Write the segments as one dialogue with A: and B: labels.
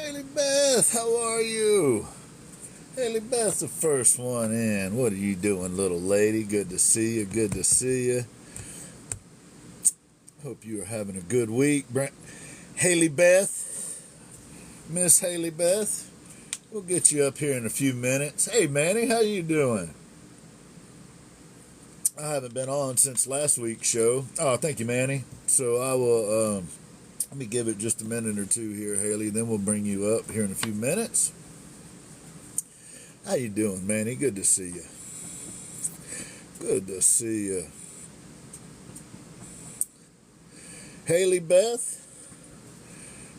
A: Haley Beth, how are you? Haley Beth, the first one in. What are you doing, little lady? Good to see you. Good to see you. Hope you are having a good week. Haley Beth, Miss Haley Beth, we'll get you up here in a few minutes. Hey, Manny, how you doing? I haven't been on since last week's show. Oh, thank you, Manny. So I will, let me give it just a minute or two here, Haley, then we'll bring you up here in a few minutes. How you doing, Manny? Good to see you. Good to see you. Haley Beth,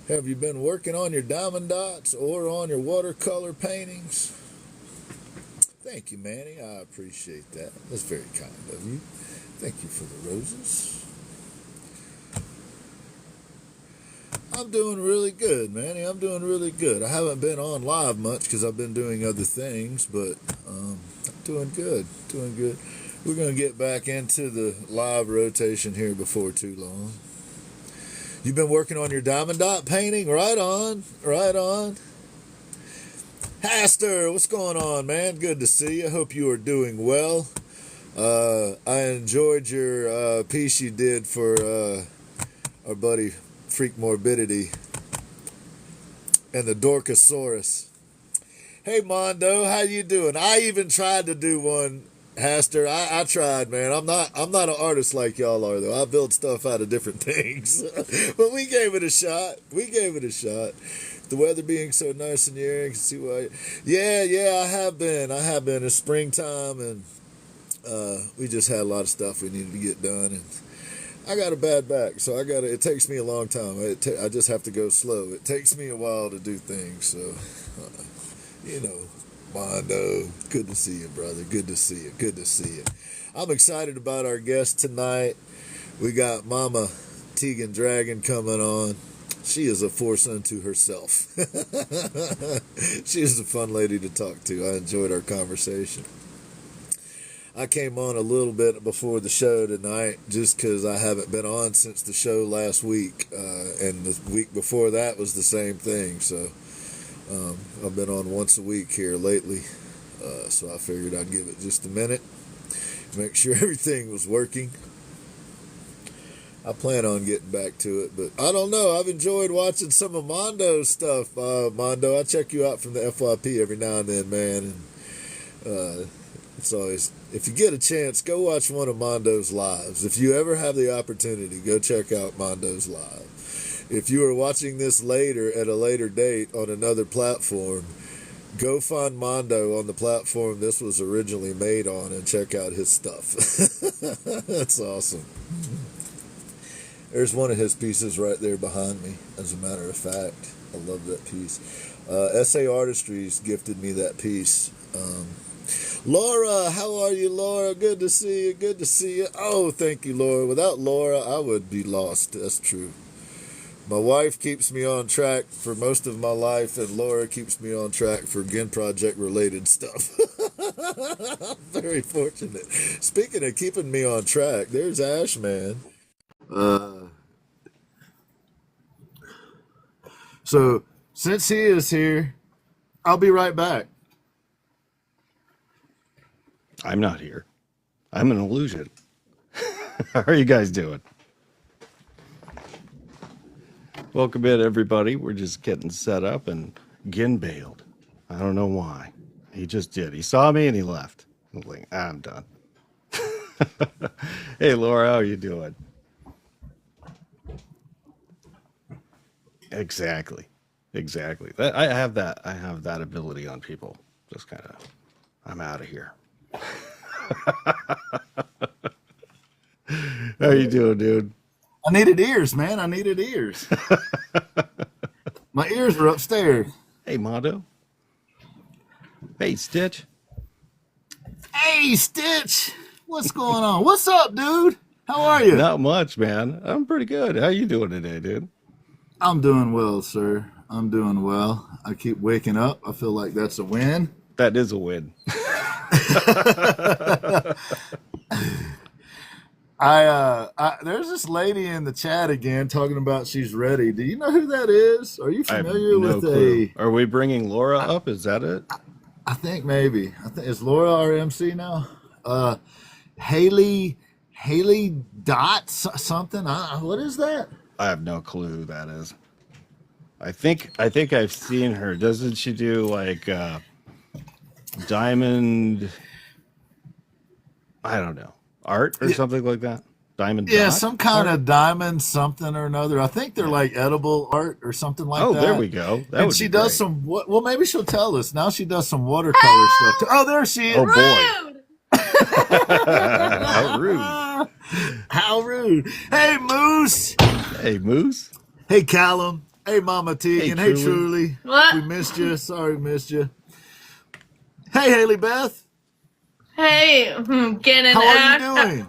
A: have you been working on your diamond dots or on your watercolor paintings? Thank you, Manny. I appreciate that. That's very kind of you. Thank you for the roses. I'm doing really good, Manny. I'm doing really good. I haven't been on live much because I've been doing other things, but I'm doing good. Doing good. We're going to get back into the live rotation here before too long. You've been working on your diamond dot painting? Right on. Right on. Haster, what's going on, man? Good to see you. Hope you are doing well. I enjoyed your piece you did for our buddy Freak Morbidity and the Dorkosaurus. Hey, Mondo, how you doing? I even tried to do one, Haster. I tried, man. I'm not an artist like y'all are, though. I build stuff out of different things. But we gave it a shot. The weather being so nice in the area, you can see why. Yeah, I have been. It's springtime, and we just had a lot of stuff we needed to get done, and I got a bad back, so it takes me a long time. I just have to go slow. It takes me a while to do things, so, Mondo, good to see you, brother. Good to see you. I'm excited about our guest tonight. We got Mama Tegan Dragon coming on. She is a force unto herself. She is a fun lady to talk to. I enjoyed our conversation. I came on a little bit before the show tonight just because I haven't been on since the show last week. And the week before that was the same thing. So I've been on once a week here lately. So I figured I'd give it just a minute, make sure everything was working. I plan on getting back to it, but I don't know. I've enjoyed watching some of Mondo's stuff. Mondo, I check you out from the FYP every now and then, man. And it's always, if you get a chance, go watch one of Mondo's lives. If you ever have the opportunity, go check out Mondo's live. If you are watching this later at a later date on another platform, go find Mondo on the platform this was originally made on and check out his stuff. That's awesome. There's one of his pieces right there behind me, as a matter of fact. I love that piece. S.A. Artistries gifted me that piece. Laura, how are you, Laura? Good to see you. Oh, thank you, Laura. Without Laura, I would be lost. That's true. My wife keeps me on track for most of my life, and Laura keeps me on track for Ginn Project-related stuff. I'm very fortunate. Speaking of keeping me on track, there's Ash, man. So, since he is here, I'll be right back.
B: I'm not here. I'm an illusion. How are you guys doing? Welcome in, everybody. We're just getting set up, and Ginn bailed. I don't know why. He just did. He saw me, and he left. I'm like, I'm done. Hey, Laura, how are you doing? Exactly. I have that ability on people. Just kind of, I'm out of here. How you doing, dude?
A: I needed ears, man. My ears were upstairs.
B: Hey, Mondo. Hey, Stitch.
A: Hey, Stitch. What's going on? What's up, dude? How are you?
B: Not much, man. I'm pretty good. How you doing today, dude?
A: I'm doing well, sir. I'm doing well. I keep waking up. I feel like that's a win.
B: That is a win.
A: There's this lady in the chat again talking about she's ready. Do you know who that is? Are you
B: I have
A: familiar
B: no
A: with
B: clue. Are we bringing Laura up? Is that it?
A: I think maybe. I think is Laura our MC now? Haley Dot something. What is that?
B: I have no clue who that is. I think I've seen her. Doesn't she do like diamond? I don't know, art or something like that. Diamond
A: Yeah,
B: dot
A: some kind
B: art?
A: of diamond something or another. I think they're
B: Yeah.
A: like edible art or something like
B: Oh,
A: that.
B: there we go. That
A: And
B: would
A: she
B: be
A: does
B: great.
A: some. Well, maybe she'll tell us now. She does some watercolor stuff too. Oh, there she is.
B: Oh boy.
C: Rude!
B: How rude.
A: How rude. Hey, Moose.
B: Hey, Moose.
A: Hey, Callum. Hey, Mama Tegan. Hey,
B: Truly.
A: Truly.
C: What?
A: We missed you. Sorry, we missed you. Hey, Haley Beth.
C: Hey, Ginn and
A: How are
C: A.S.H.
A: you doing?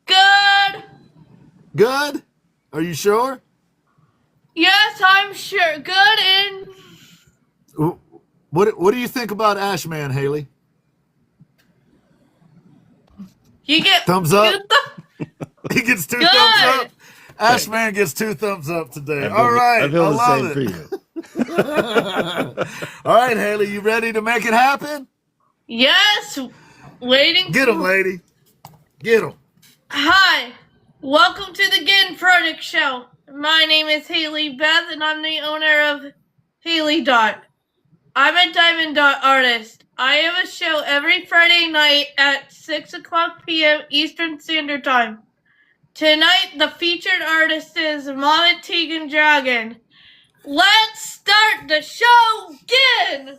C: Good.
A: Good. Are you sure?
C: Yes, I'm sure. Good and
A: What do you think about Ashman, Haley?
C: you get
A: Thumbs up.
C: good
A: He gets two
C: Good.
A: thumbs up. Ashman gets 2 thumbs up today. All right.
B: I feel the
A: love
B: same
A: it.
B: for you.
A: All right, Haley, you ready to make it happen?
C: Yes, waiting.
A: Get him, lady. Get him.
C: Hi, welcome to the Ginn Project Show. My name is Haley Beth, and I'm the owner of Haley Dot. I'm a diamond dot artist. I have a show every Friday night at 6:00 p.m. Eastern Standard Time. Tonight, the featured artist is Mama Tegan Dragon. Let's start the show, Ginn!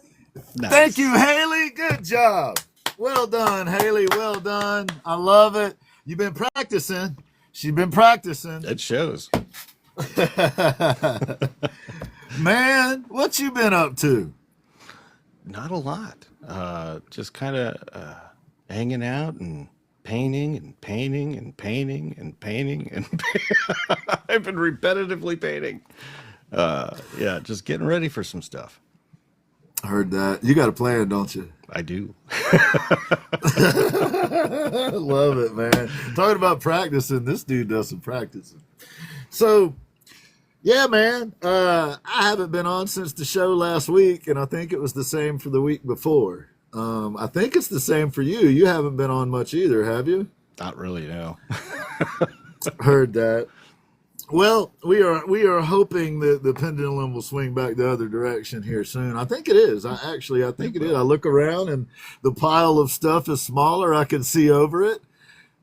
B: Nice.
A: Thank you, Haley. Good job. Well done, Haley. Well done. I love it. You've been practicing. She's been practicing.
B: It shows.
A: Man, what you been up to?
B: Not a lot. Just kind of hanging out and painting and painting and painting and painting and I've been repetitively painting. Yeah, just getting ready for some stuff.
A: I heard that. You got a plan, don't you?
B: I do.
A: Love it, man. Talking about practicing, this dude does some practicing. So, yeah, man. I haven't been on since the show last week, and I think it was the same for the week before. I think it's the same for you. You haven't been on much either, have you?
B: Not really, no.
A: Heard that. Well, we are hoping that the pendulum will swing back the other direction here soon. I think it is. I think it is. I look around and the pile of stuff is smaller. I can see over it.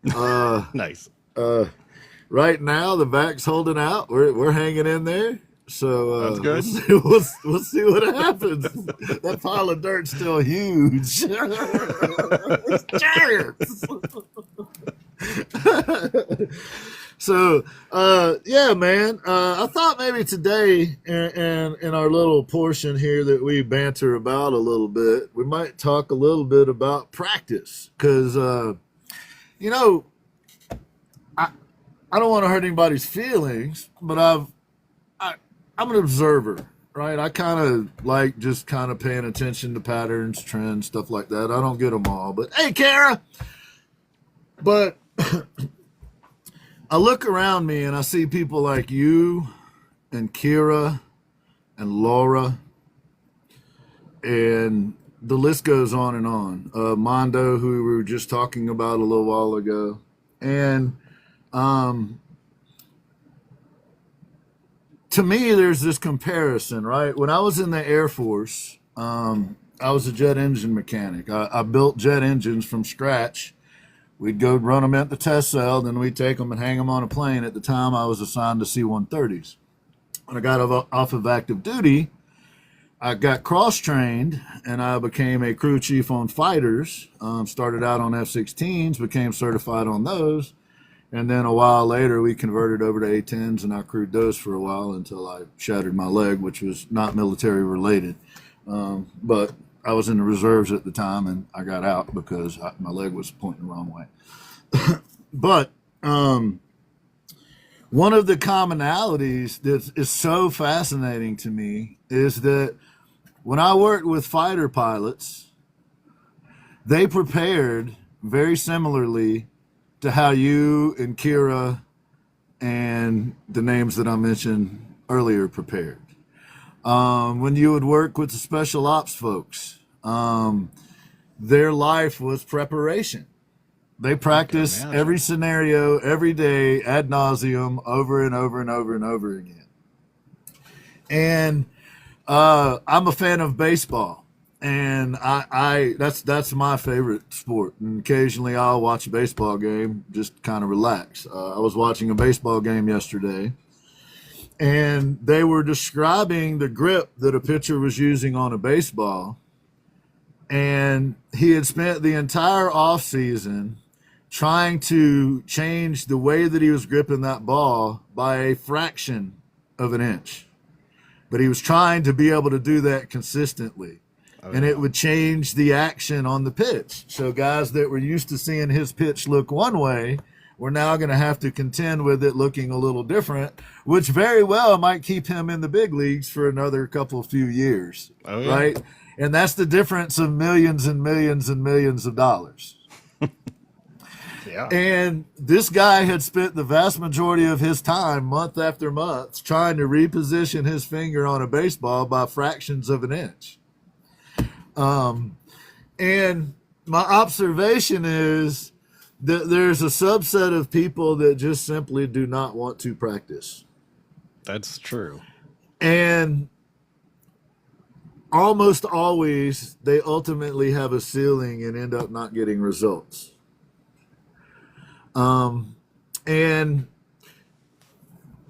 B: Nice.
A: Right now, the back's holding out. We're hanging in there. So
B: That's good.
A: We'll see what happens. That pile of dirt's still huge. It's giants. So, yeah, man. I thought maybe today, in our little portion here that we banter about a little bit, we might talk a little bit about practice, because you know, I don't want to hurt anybody's feelings, but I'm an observer, right? I kind of like just kind of paying attention to patterns, trends, stuff like that. I don't get them all, but hey, Kara. But I look around me and I see people like you and Kira and Laura, and the list goes on and on. Mondo, who we were just talking about a little while ago. And to me, there's this comparison, right? When I was in the Air Force, I was a jet engine mechanic. I built jet engines from scratch. We'd go run them at the test cell, then we'd take them and hang them on a plane. At the time, I was assigned to C-130s. When I got off of active duty, I got cross-trained, and I became a crew chief on fighters. Started out on F-16s, became certified on those. And then a while later, we converted over to A-10s, and I crewed those for a while until I shattered my leg, which was not military related. But I was in the reserves at the time, and I got out because my leg was pointing the wrong way. But one of the commonalities that is so fascinating to me is that when I worked with fighter pilots, they prepared very similarly to how you and Kira and the names that I mentioned earlier prepared. When you would work with the special ops folks, their life was preparation. They practice every scenario every day ad nauseum over and over and over and over again. And I'm a fan of baseball, and I that's my favorite sport. And occasionally I'll watch a baseball game, just kind of relax. I was watching a baseball game yesterday, and they were describing the grip that a pitcher was using on a baseball. And he had spent the entire offseason trying to change the way that he was gripping that ball by a fraction of an inch. But he was trying to be able to do that consistently. And it would change the action on the pitch. So guys that were used to seeing his pitch look one way were now going to have to contend with it looking a little different, which very well might keep him in the big leagues for another few years, right? And that's the difference of millions and millions and millions of dollars.
B: Yeah.
A: And this guy had spent the vast majority of his time, month after month, trying to reposition his finger on a baseball by fractions of an inch. And my observation is that there's a subset of people that just simply do not want to practice.
B: That's true.
A: And almost always they ultimately have a ceiling and end up not getting results. And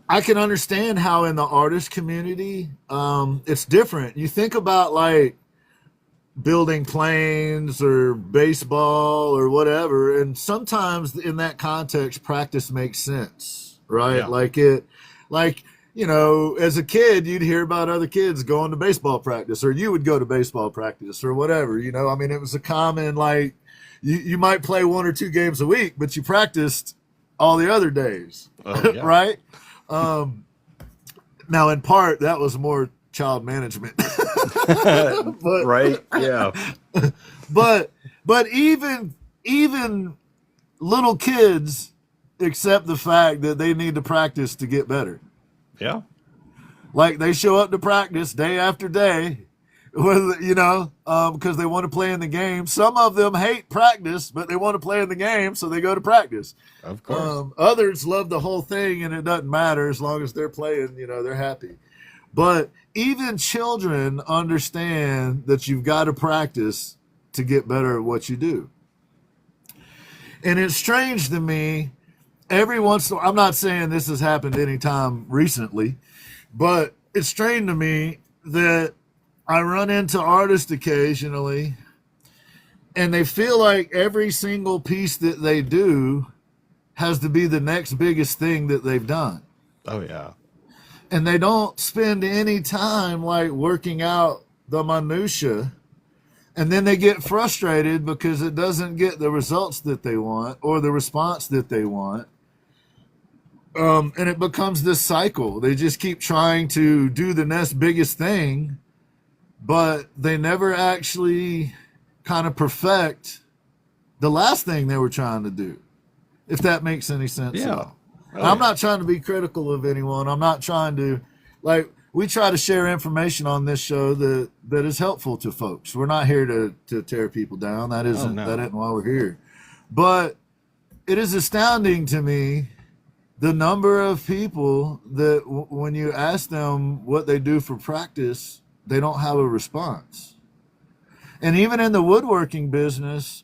A: I can understand how in the artist community, it's different. You think about like building planes or baseball or whatever, and sometimes in that context, practice makes sense, right? Yeah. You know, as a kid, you'd hear about other kids going to baseball practice, or you would go to baseball practice or whatever, you know. I mean, it was a common, like, you might play 1 or 2 games a week, but you practiced all the other days, right? Now, in part, that was more child management. But,
B: right, yeah.
A: But even little kids accept the fact that they need to practice to get better.
B: Yeah.
A: Like they show up to practice day after day, you know, because they want to play in the game. Some of them hate practice, but they want to play in the game, so they go to practice.
B: Of course.
A: Others love the whole thing, and it doesn't matter as long as they're playing, you know, they're happy. But even children understand that you've got to practice to get better at what you do. And it's strange to me, every once in a while, I'm not saying this has happened any time recently, but it's strange to me that I run into artists occasionally and they feel like every single piece that they do has to be the next biggest thing that they've done.
B: Oh, yeah.
A: And they don't spend any time like working out the minutia. And then they get frustrated because it doesn't get the results that they want or the response that they want. And it becomes this cycle. They just keep trying to do the next biggest thing, but they never actually kind of perfect the last thing they were trying to do, if that makes any sense.
B: Yeah.
A: I'm not trying to be critical of anyone. I'm not trying to, like, we try to share information on this show that is helpful to folks. We're not here to tear people down. That isn't why we're here. But it is astounding to me the number of people that when you ask them what they do for practice, they don't have a response. And even in the woodworking business,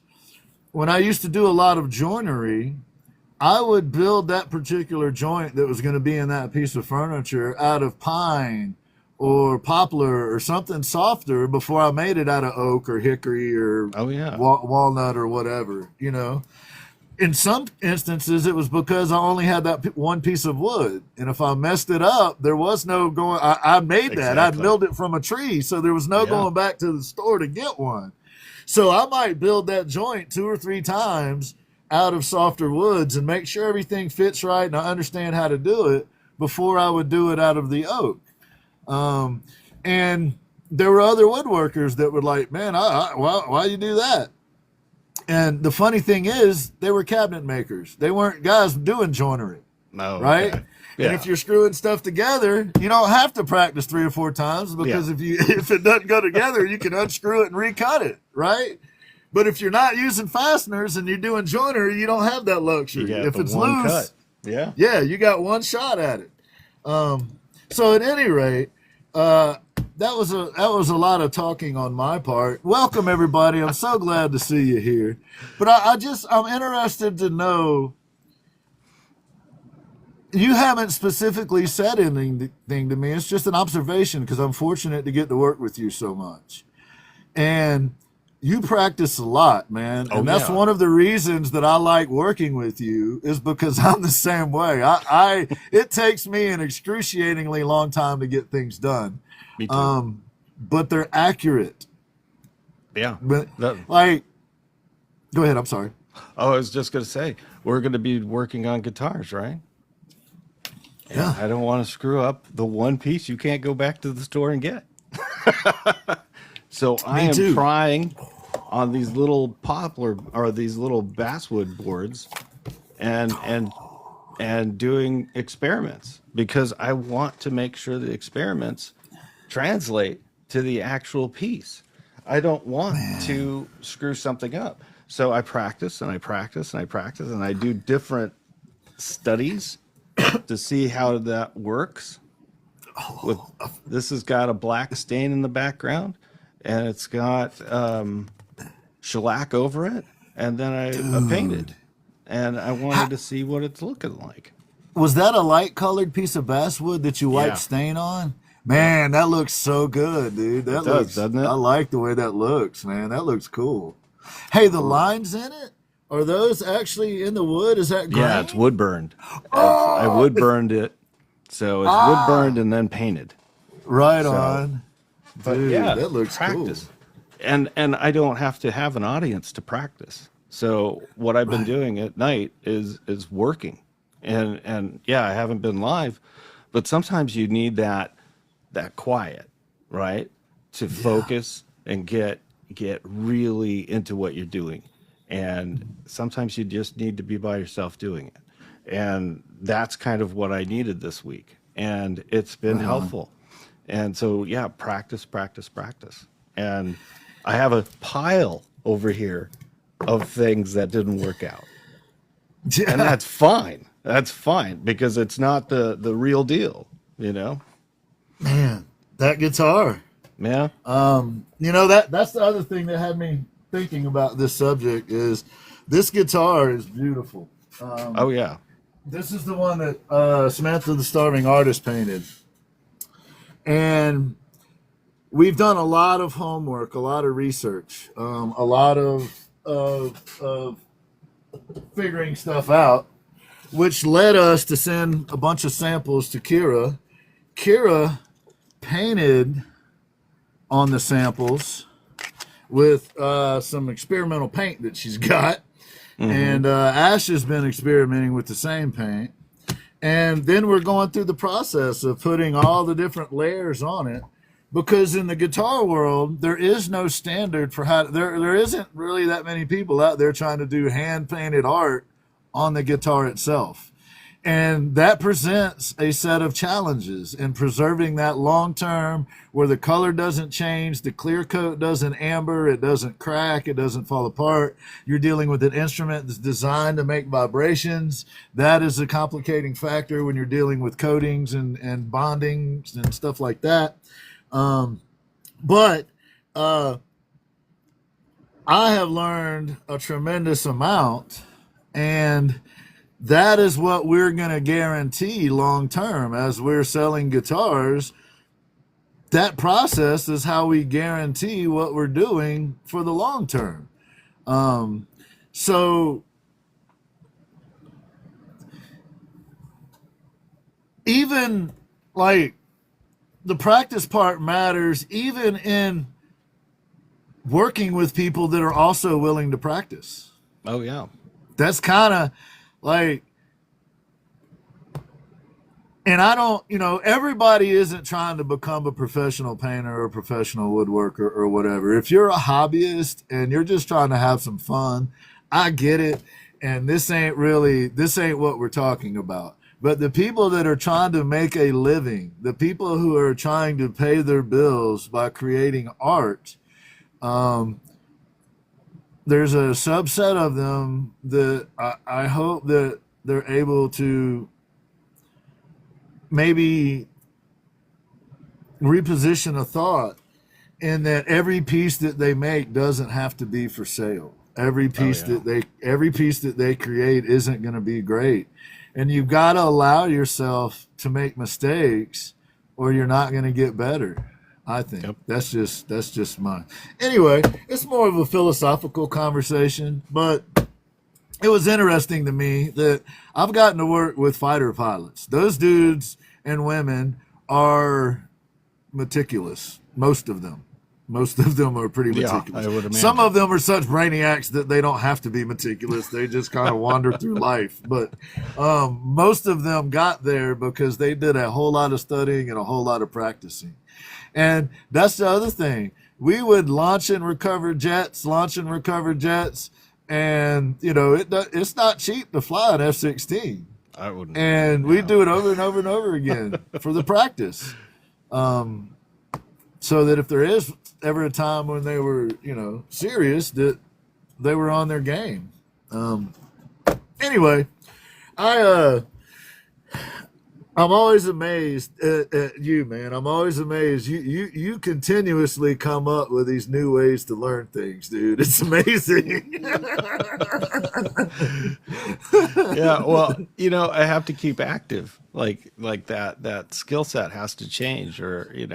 A: when I used to do a lot of joinery, I would build that particular joint that was going to be in that piece of furniture out of pine or poplar or something softer before I made it out of oak or hickory or walnut or whatever, you know. In some instances, it was because I only had that one piece of wood. And if I messed it up, there was no going. I made that. I'd build it from a tree. So there was no going back to the store to get one. So I might build that joint 2 or 3 times out of softer woods and make sure everything fits right and I understand how to do it before I would do it out of the oak. And there were other woodworkers that were like, man, why you do that? And the funny thing is, they were cabinet makers. They weren't guys doing joinery.
B: No,
A: Right?
B: okay. Yeah.
A: And if you're screwing stuff together, you don't have to practice 3 or 4 times, because if it doesn't go together, you can unscrew it and recut it, right? But if you're not using fasteners and you're doing joinery, you don't have that luxury.
B: You got
A: If
B: the
A: it's
B: one
A: loose,
B: cut. Yeah.
A: yeah, you got one shot at it. So at any rate, that was a lot of talking on my part. Welcome everybody. I'm so glad to see you here. But I'm interested to know, you haven't specifically said anything to me. It's just an observation, because I'm fortunate to get to work with you so much. And you practice a lot, man. And that's one of the reasons that I like working with you, is because I'm the same way. It takes me an excruciatingly long time to get things done.
B: Me too.
A: But they're accurate.
B: Yeah.
A: But go ahead. I'm sorry.
B: Oh, I was just going to say, we're going to be working on guitars, right?
A: Yeah.
B: I don't want to screw up the one piece you can't go back to the store and get. So I am trying on these little poplar or these little basswood boards and doing experiments, because I want to make sure the experiments translate to the actual piece. I don't want to screw something up. So I practice and I practice and I practice, and I do different studies to see how that works. This has got a black stain in the background, and it's got shellac over it, and then I painted, and I wanted to see what it's looking like.
A: Was that a light colored piece of basswood that you wiped stain on? Man, that looks so good, dude. That looks,
B: doesn't it?
A: I like the way that looks, man. That looks cool. Hey, the lines in it, are those actually in the wood? Is that grain?
B: Yeah, it's wood burned. I wood burned it, so it's wood burned and then painted.
A: Right on.
B: But
A: Dude,
B: yeah,
A: that looks
B: practice.
A: cool.
B: And I don't have to have an audience to practice. So what I've been doing at night is working. And yeah, I haven't been live, but sometimes you need that quiet, right? To focus and get really into what you're doing. And sometimes you just need to be by yourself doing it. And that's kind of what I needed this week. And it's been helpful. And so, yeah, practice. And I have a pile over here of things that didn't work out.
A: Yeah.
B: And that's fine. That's fine, because it's not the real deal, you know?
A: Man, that guitar.
B: Yeah.
A: You know, that's the other thing that had me thinking about this subject, is this guitar is beautiful.
B: Oh, yeah.
A: This is the one that Samantha the Starving Artist painted. And we've done a lot of homework, a lot of research, a lot of figuring stuff out, which led us to send a bunch of samples to Kira. Kira painted on the samples with some experimental paint that she's got. Mm-hmm. And Ash has been experimenting with the same paint. And then we're going through the process of putting all the different layers on it, because in the guitar world, there is no standard for how there isn't really that many people out there trying to do hand painted art on the guitar itself. And that presents a set of challenges in preserving that long term, where the color doesn't change, the clear coat doesn't amber, it doesn't crack, it doesn't fall apart. You're dealing with an instrument that's designed to make vibrations. That is a complicating factor when you're dealing with coatings and bondings and stuff like that. But I have learned a tremendous amount, and that is what we're going to guarantee long term as we're selling guitars. That process is how we guarantee what we're doing for the long term. So even like the practice part matters, even in working with people that are also willing to practice.
B: Oh, yeah.
A: That's kind of like, And I don't, everybody isn't trying to become a professional painter or a professional woodworker or whatever. If you're a hobbyist and you're just trying to have some fun, I get it. And this ain't what we're talking about. But the people that are trying to make a living, the people who are trying to pay their bills by creating art, there's a subset of them that I hope that they're able to maybe reposition a thought in that every piece that they make doesn't have to be for sale. Every piece that they create isn't going to be great. And you've got to allow yourself to make mistakes or you're not going to get better. I think that's just mine. Anyway, it's more of a philosophical conversation, but it was interesting to me that I've gotten to work with fighter pilots. Those dudes and women are meticulous. Most of them are pretty meticulous.
B: I would imagine.
A: Some of them are such brainiacs that they don't have to be meticulous. They just kind of wander through life. But most of them got there because they did a whole lot of studying and a whole lot of practicing. And that's the other thing. We would launch and recover jets, and it's not cheap to fly an F-16.
B: I wouldn't.
A: And we do it over and over and over again for the practice, so that if there is ever a time when they were, serious, that they were on their game. Anyway, I'm always amazed at you, man. I'm always amazed. You continuously come up with these new ways to learn things, dude. It's amazing.
B: Yeah, well, I have to keep active. Like that skill set has to change, or you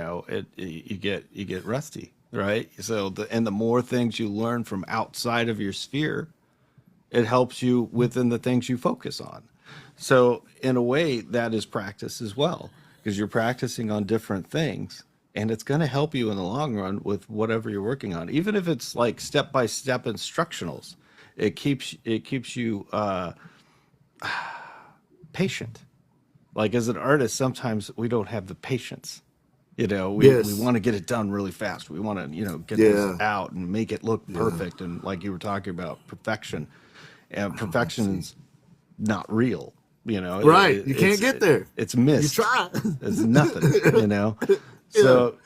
B: get rusty, right? So the more things you learn from outside of your sphere, it helps you within the things you focus on. So in a way, that is practice as well, because you're practicing on different things, and it's going to help you in the long run with whatever you're working on. Even if it's like step-by-step instructionals, it keeps you patient. Like as an artist, sometimes we don't have the patience. We want to get it done really fast. We want to, get this out and make it look perfect. And like you were talking about perfection, and perfection's not real.
A: Right. You can't get there.
B: It's missed.
A: You try.
B: It's nothing, So,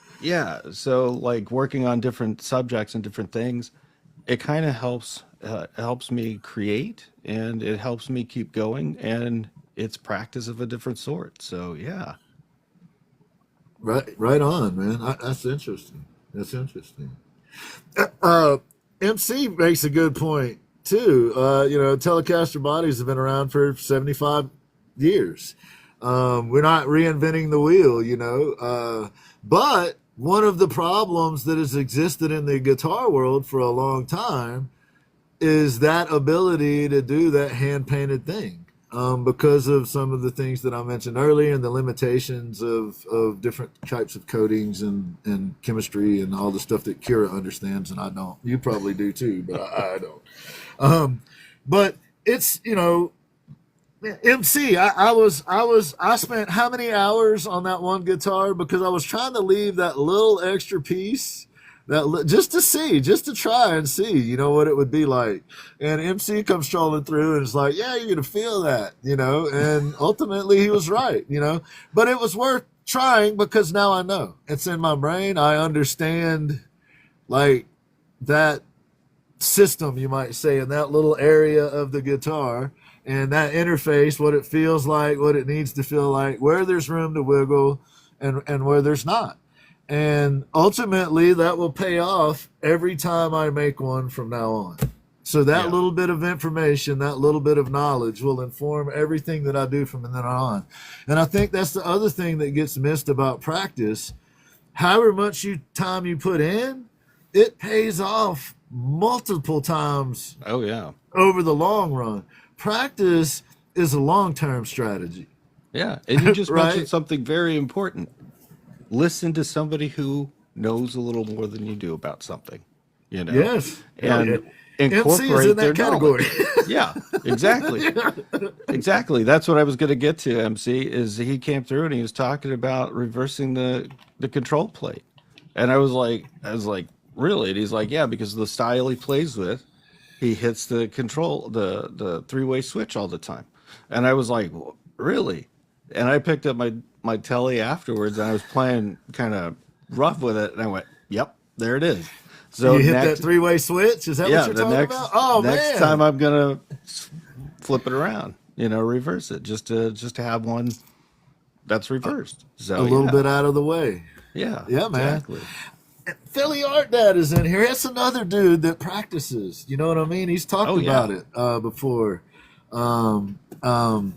B: So like working on different subjects and different things, it kind of helps me create, and it helps me keep going, and it's practice of a different sort. So, yeah.
A: Right on, man. That's interesting. MC makes a good point too. Telecaster bodies have been around for 75 years. We're not reinventing the wheel, but one of the problems that has existed in the guitar world for a long time is that ability to do that hand-painted thing, because of some of the things that I mentioned earlier and the limitations of different types of coatings and chemistry and all the stuff that Kira understands and I don't. You probably do too, but I don't. But it's, MC, I spent how many hours on that one guitar because I was trying to leave that little extra piece just to try and see, what it would be like. And MC comes strolling through and it's like, yeah, you're going to feel that, and ultimately he was right, but it was worth trying because now I know it's in my brain. I understand like that system, you might say, in that little area of the guitar and that interface, what it feels like, what it needs to feel like, where there's room to wiggle and where there's not. And ultimately that will pay off every time I make one from now on. So that little bit of information, that little bit of knowledge will inform everything that I do from then on. And I think that's the other thing that gets missed about practice. However much time you put in, it pays off multiple times over the long run. Practice is a long-term strategy.
B: Yeah, and you just mentioned something very important. Listen to somebody who knows a little more than you do about something. you know,
A: Yes.
B: and
A: MC is
B: incorporate
A: in
B: their
A: that category.
B: knowledge. Yeah, exactly. Exactly. That's what I was going to get to, MC, is he came through and he was talking about reversing the control plate. And I was like, really? And he's like, yeah, because of the style he plays with, he hits the control, the three-way switch all the time. And I was like, really? And I picked up my telly afterwards and I was playing kind of rough with it and I went, yep, there it is. So
A: You hit that
B: next,
A: three-way switch? Is that what
B: yeah,
A: you're
B: the
A: talking about? Oh,
B: next
A: man.
B: time I'm gonna flip it around, reverse it, just to have one that's reversed.
A: A
B: So
A: little
B: yeah,
A: bit out of the way.
B: yeah,
A: Yeah, man.
B: exactly.
A: Philly Art Dad is in here. That's another dude that practices. You know what I mean? He's talked
B: Oh
A: about
B: yeah,
A: it before. Um, um,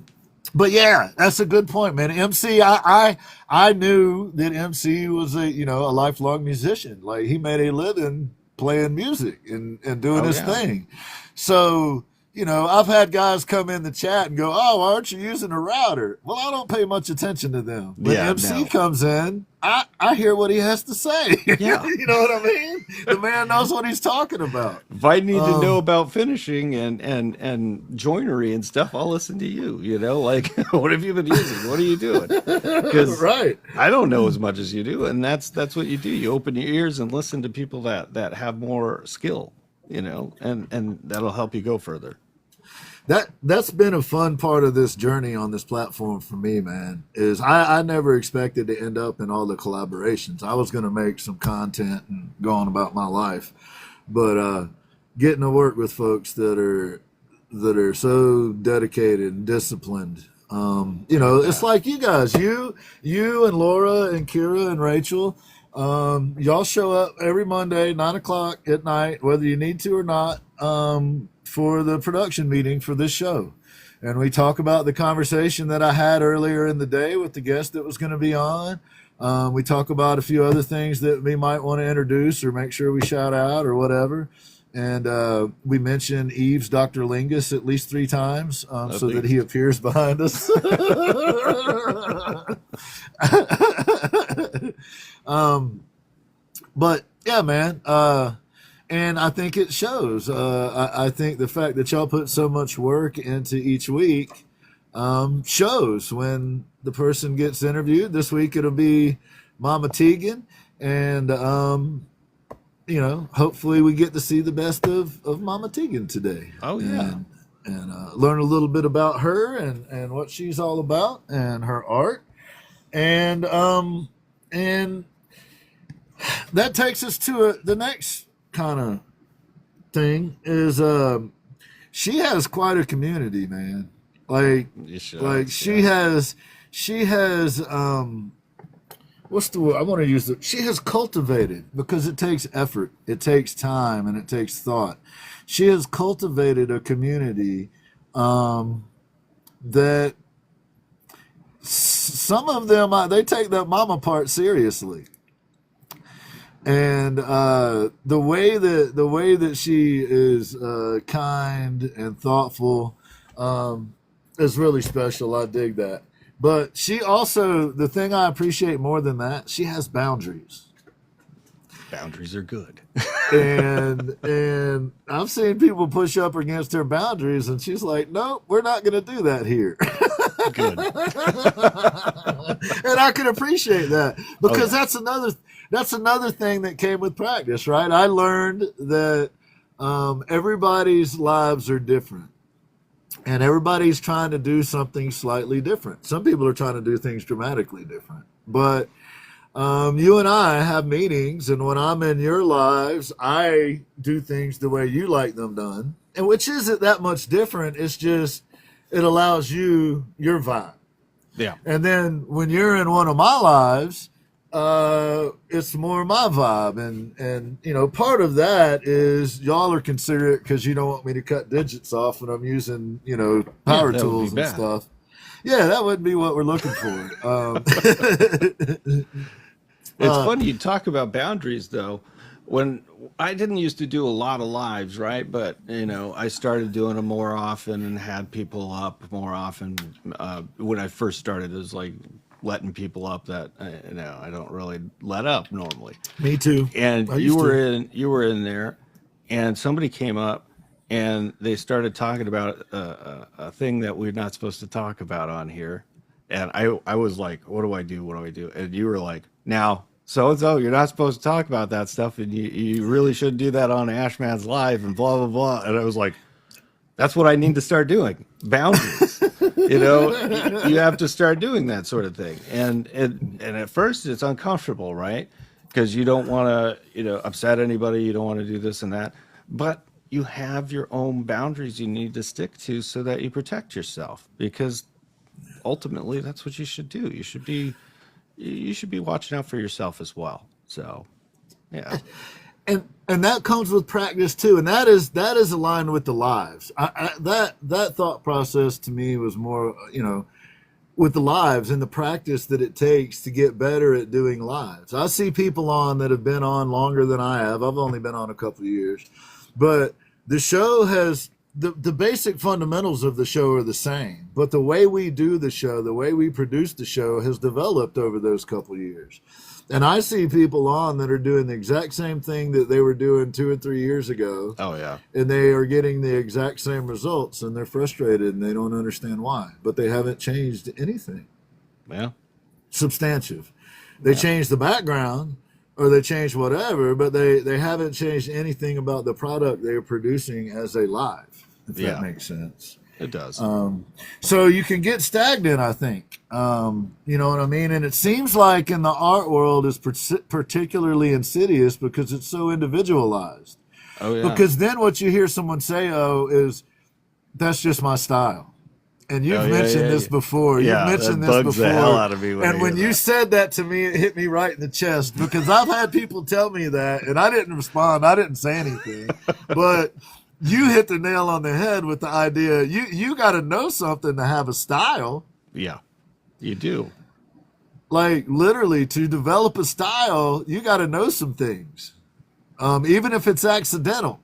A: but yeah, that's a good point, man. MC, I knew that MC was a lifelong musician. Like he made a living playing music and doing
B: oh
A: his
B: yeah,
A: thing. So, I've had guys come in the chat and go, "Oh, why aren't you using a router?" Well, I don't pay much attention to them. When
B: yeah.
A: MC
B: No,
A: comes in, I hear what he has to say.
B: yeah.
A: You know what I mean? The man knows what he's talking about.
B: If I need to know
A: Um,
B: about finishing and joinery and stuff, I'll listen to you. Like what have you been using? What are you doing? Because
A: right.
B: I don't know as much as you do, and that's what you do. You open your ears and listen to people that have more skill. And that'll help you go further.
A: That's been a fun part of this journey on this platform for me, man. Is I never expected to end up in all the collaborations. I was going to make some content and go on about my life, but getting to work with folks that are so dedicated and disciplined. It's
B: Yeah.
A: like you guys, you and Laura and Kira and Rachel. Y'all show up every Monday, 9 o'clock at night, whether you need to or not, for the production meeting for this show. And we talk about the conversation that I had earlier in the day with the guest that was going to be on. We talk about a few other things that we might want to introduce or make sure we shout out or whatever. And we mention Eve's Dr. Lingus at least 3 times
B: At
A: so that he
B: least.
A: appears behind us. But yeah, man. And I think it shows. I think the fact that y'all put so much work into each week shows when the person gets interviewed. This week it'll be Mama Tegan. And, hopefully we get to see the best of Mama Tegan today.
B: Oh yeah.
A: And learn a little bit about her and what she's all about and her art. And that takes us to the next kind of thing is she has quite a community, man. Like
B: She
A: like
B: does. Yeah.
A: she has what's the word I want to use? She has cultivated, because it takes effort, it takes time, and it takes thought. She has cultivated a community that some of them they take that mama part seriously. And the way that she is kind and thoughtful is really special. I dig that. But she also, the thing I appreciate more than that, she has boundaries.
B: Boundaries are good.
A: And I've seen people push up against her boundaries, and she's like, "Nope, we're not going to do that here."
B: Good.
A: And I can appreciate that,
B: Oh
A: because
B: yeah.
A: that's another thing that came with practice, right? I learned that everybody's lives are different, and everybody's trying to do something slightly different. Some people are trying to do things dramatically different, but you and I have meetings, and when I'm in your lives, I do things the way you like them done, and which isn't that much different. It's just it allows you your vibe.
B: Yeah.
A: And then when you're in one of my lives, it's more my vibe. And part of that is y'all are considerate because you don't want me to cut digits off when I'm using,
B: Yeah,
A: power
B: that would be
A: tools and
B: bad.
A: stuff. Yeah, that wouldn't be what we're looking for.
B: It's funny you talk about boundaries though. When I didn't used to do a lot of lives, right? But I started doing them more often and had people up more often. When I first started, it was like letting people up that I don't really let up normally.
A: Me too.
B: And
A: I
B: you
A: used
B: were
A: to.
B: in there, and somebody came up and they started talking about a thing that we're not supposed to talk about on here. And I was like, what do I do? What do I do? And you were like, now, so and so, you're not supposed to talk about that stuff, and you really shouldn't do that on Ashman's Live and blah blah blah. And I was like, that's what I need to start doing. Boundaries. You have to start doing that sort of thing. And at first it's uncomfortable, right? Because you don't want to, upset anybody. You don't want to do this and that. But you have your own boundaries you need to stick to so that you protect yourself. Because ultimately, that's what you should do. You should be watching out for yourself as well. So, yeah.
A: And that comes with practice too, and that is aligned with the lives. That thought process to me was more, with the lives and the practice that it takes to get better at doing lives. I see people on that have been on longer than I have. I've only been on a couple of years, but the show has the basic fundamentals of the show are the same, but the way we do the show, the way we produce the show has developed over those couple of years. And I see people on that are doing the exact same thing that they were doing 2 or 3 years ago.
B: Oh, yeah.
A: And they are getting the exact same results, and they're frustrated, and they don't understand why. But they haven't changed anything.
B: Yeah.
A: Substantive. They changed the background, or they changed whatever, but they haven't changed anything about the product they're producing as a live, if that makes sense.
B: It does.
A: So you can get stagnant, I think. You know what I mean? And it seems like in the art world is particularly insidious because it's so individualized.
B: Oh, yeah.
A: Because then what you hear someone say, is, that's just my style. And you've mentioned this before.
B: Yeah,
A: You've mentioned
B: that
A: this
B: bugs
A: before.
B: the hell out of me
A: and when you said that to me, it hit me right in the chest because I've had people tell me that, and I didn't respond. I didn't say anything. But you hit the nail on the head with the idea you got to know something to have a style.
B: Yeah, you do.
A: Like literally to develop a style, you got to know some things. Even if it's accidental.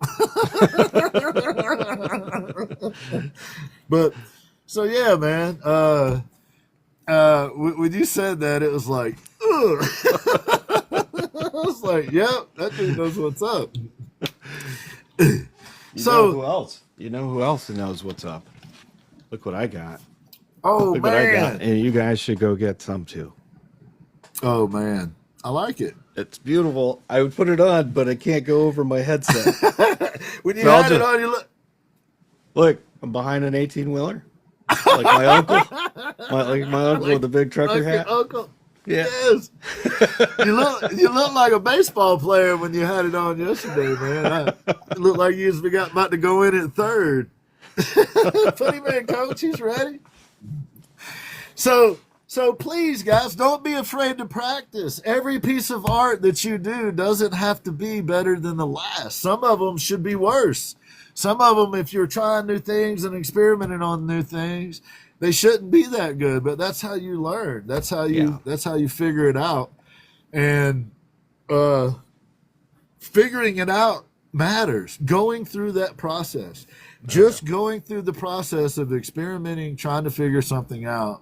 A: But so yeah, man. When you said that, it was like, ugh. I was like, yep, that dude knows what's up.
B: You know who else? You know who else knows what's up? Look what I got.
A: Oh,
B: Look
A: man.
B: what I got. And you guys should go get some too.
A: Oh, man. I like it.
B: It's beautiful. I would put it on, but I can't go over my headset.
A: When you had it on, you
B: look, I'm behind an 18-wheeler. Like my uncle. My uncle with the big trucker hat.
A: Uncle.
B: Yeah.
A: Yes. You look like a baseball player when you had it on yesterday, man. It looked like you was about to go in at third. Put him in, coach. He's ready. So please, guys, don't be afraid to practice. Every piece of art that you do doesn't have to be better than the last. Some of them should be worse. Some of them, if you're trying new things and experimenting on new things, they shouldn't be that good, but that's how you learn. That's how you figure it out. And figuring it out matters. Going through that process. Just going through the process of experimenting, trying to figure something out,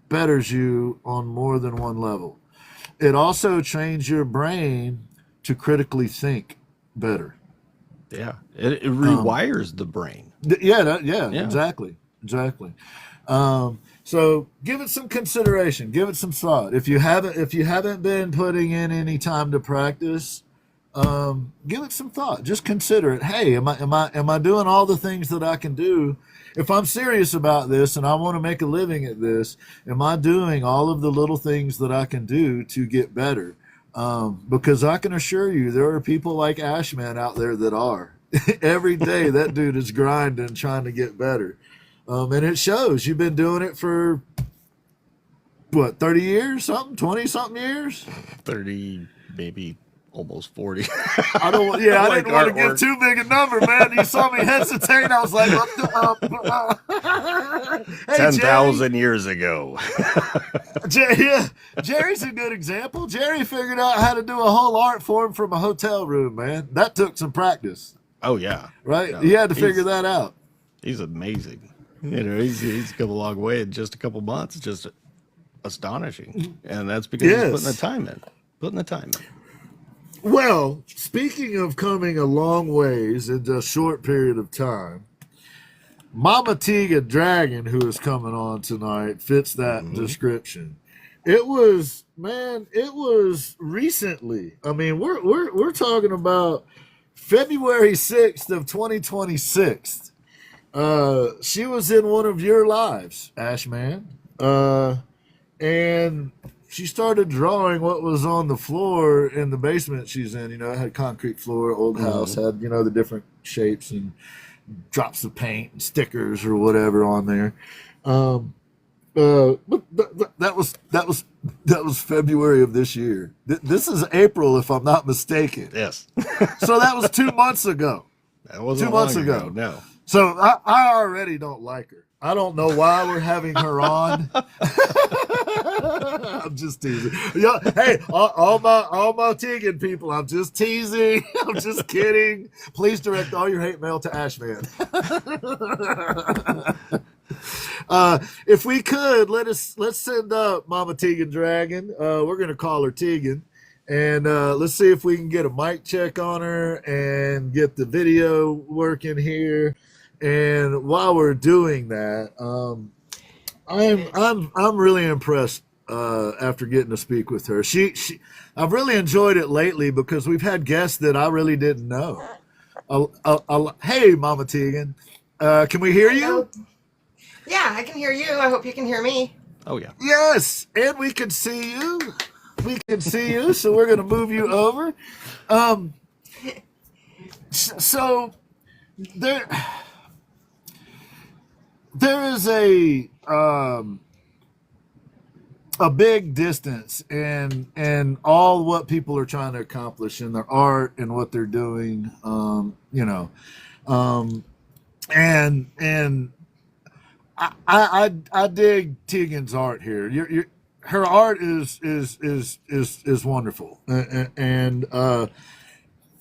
A: betters you on more than one level. It also trains your brain to critically think better.
B: Yeah. It rewires the brain.
A: Yeah, exactly. So give it some consideration, give it some thought. If you haven't been putting in any time to practice, give it some thought. Just consider it. Hey, am I doing all the things that I can do? If I'm serious about this and I want to make a living at this, am I doing all of the little things that I can do to get better? Because I can assure you there are people like Ashman out there that are. Every day that dude is grinding, trying to get better. And it shows. You've been doing it for, 30 years, something, 20-something years?
B: 30, maybe almost 40.
A: I didn't want to give too big a number, man. You saw me hesitate. I was like, hey,
B: 10,000 years ago.
A: Jerry's a good example. Jerry figured out how to do a whole art form from a hotel room, man. That took some practice.
B: Oh, yeah.
A: Right?
B: No,
A: he had to figure that out.
B: He's amazing. He's come a long way in just a couple months. Just astonishing. And that's because he's putting the time in.
A: Well, speaking of coming a long ways in a short period of time, Mama Tegan Dragon, who is coming on tonight, fits that description. It was recently. I mean, we're talking about February 6th of 2026. She was in one of your lives, Ash Man. And she started drawing what was on the floor in the basement she's in. You know, it had concrete floor, old house, had, you know, the different shapes and drops of paint and stickers or whatever on there. But that was February of this year. This is April, if I'm not mistaken.
B: Yes.
A: So that was 2 months ago.
B: That was
A: 2 months ago.
B: No.
A: So I already don't like her. I don't know why we're having her on. I'm just teasing. Yo, hey, all my Tegan people, I'm just teasing. I'm just kidding. Please direct all your hate mail to Ashman. If we could, let's send up Mama Tegan Dragon. We're gonna call her Tegan, and let's see if we can get a mic check on her and get the video working here. And while we're doing that, I'm really impressed after getting to speak with her. I've really enjoyed it lately because we've had guests that I really didn't know. Hey, Mama Tegan, can we hear you?
D: Yeah, I can hear you. I hope you can hear me.
B: Oh yeah.
A: Yes, and we can see you. We can see you. So we're gonna move you over. So there is a big distance in all what people are trying to accomplish in their art and what they're doing, and I dig Tegan's art here. Her art is wonderful, and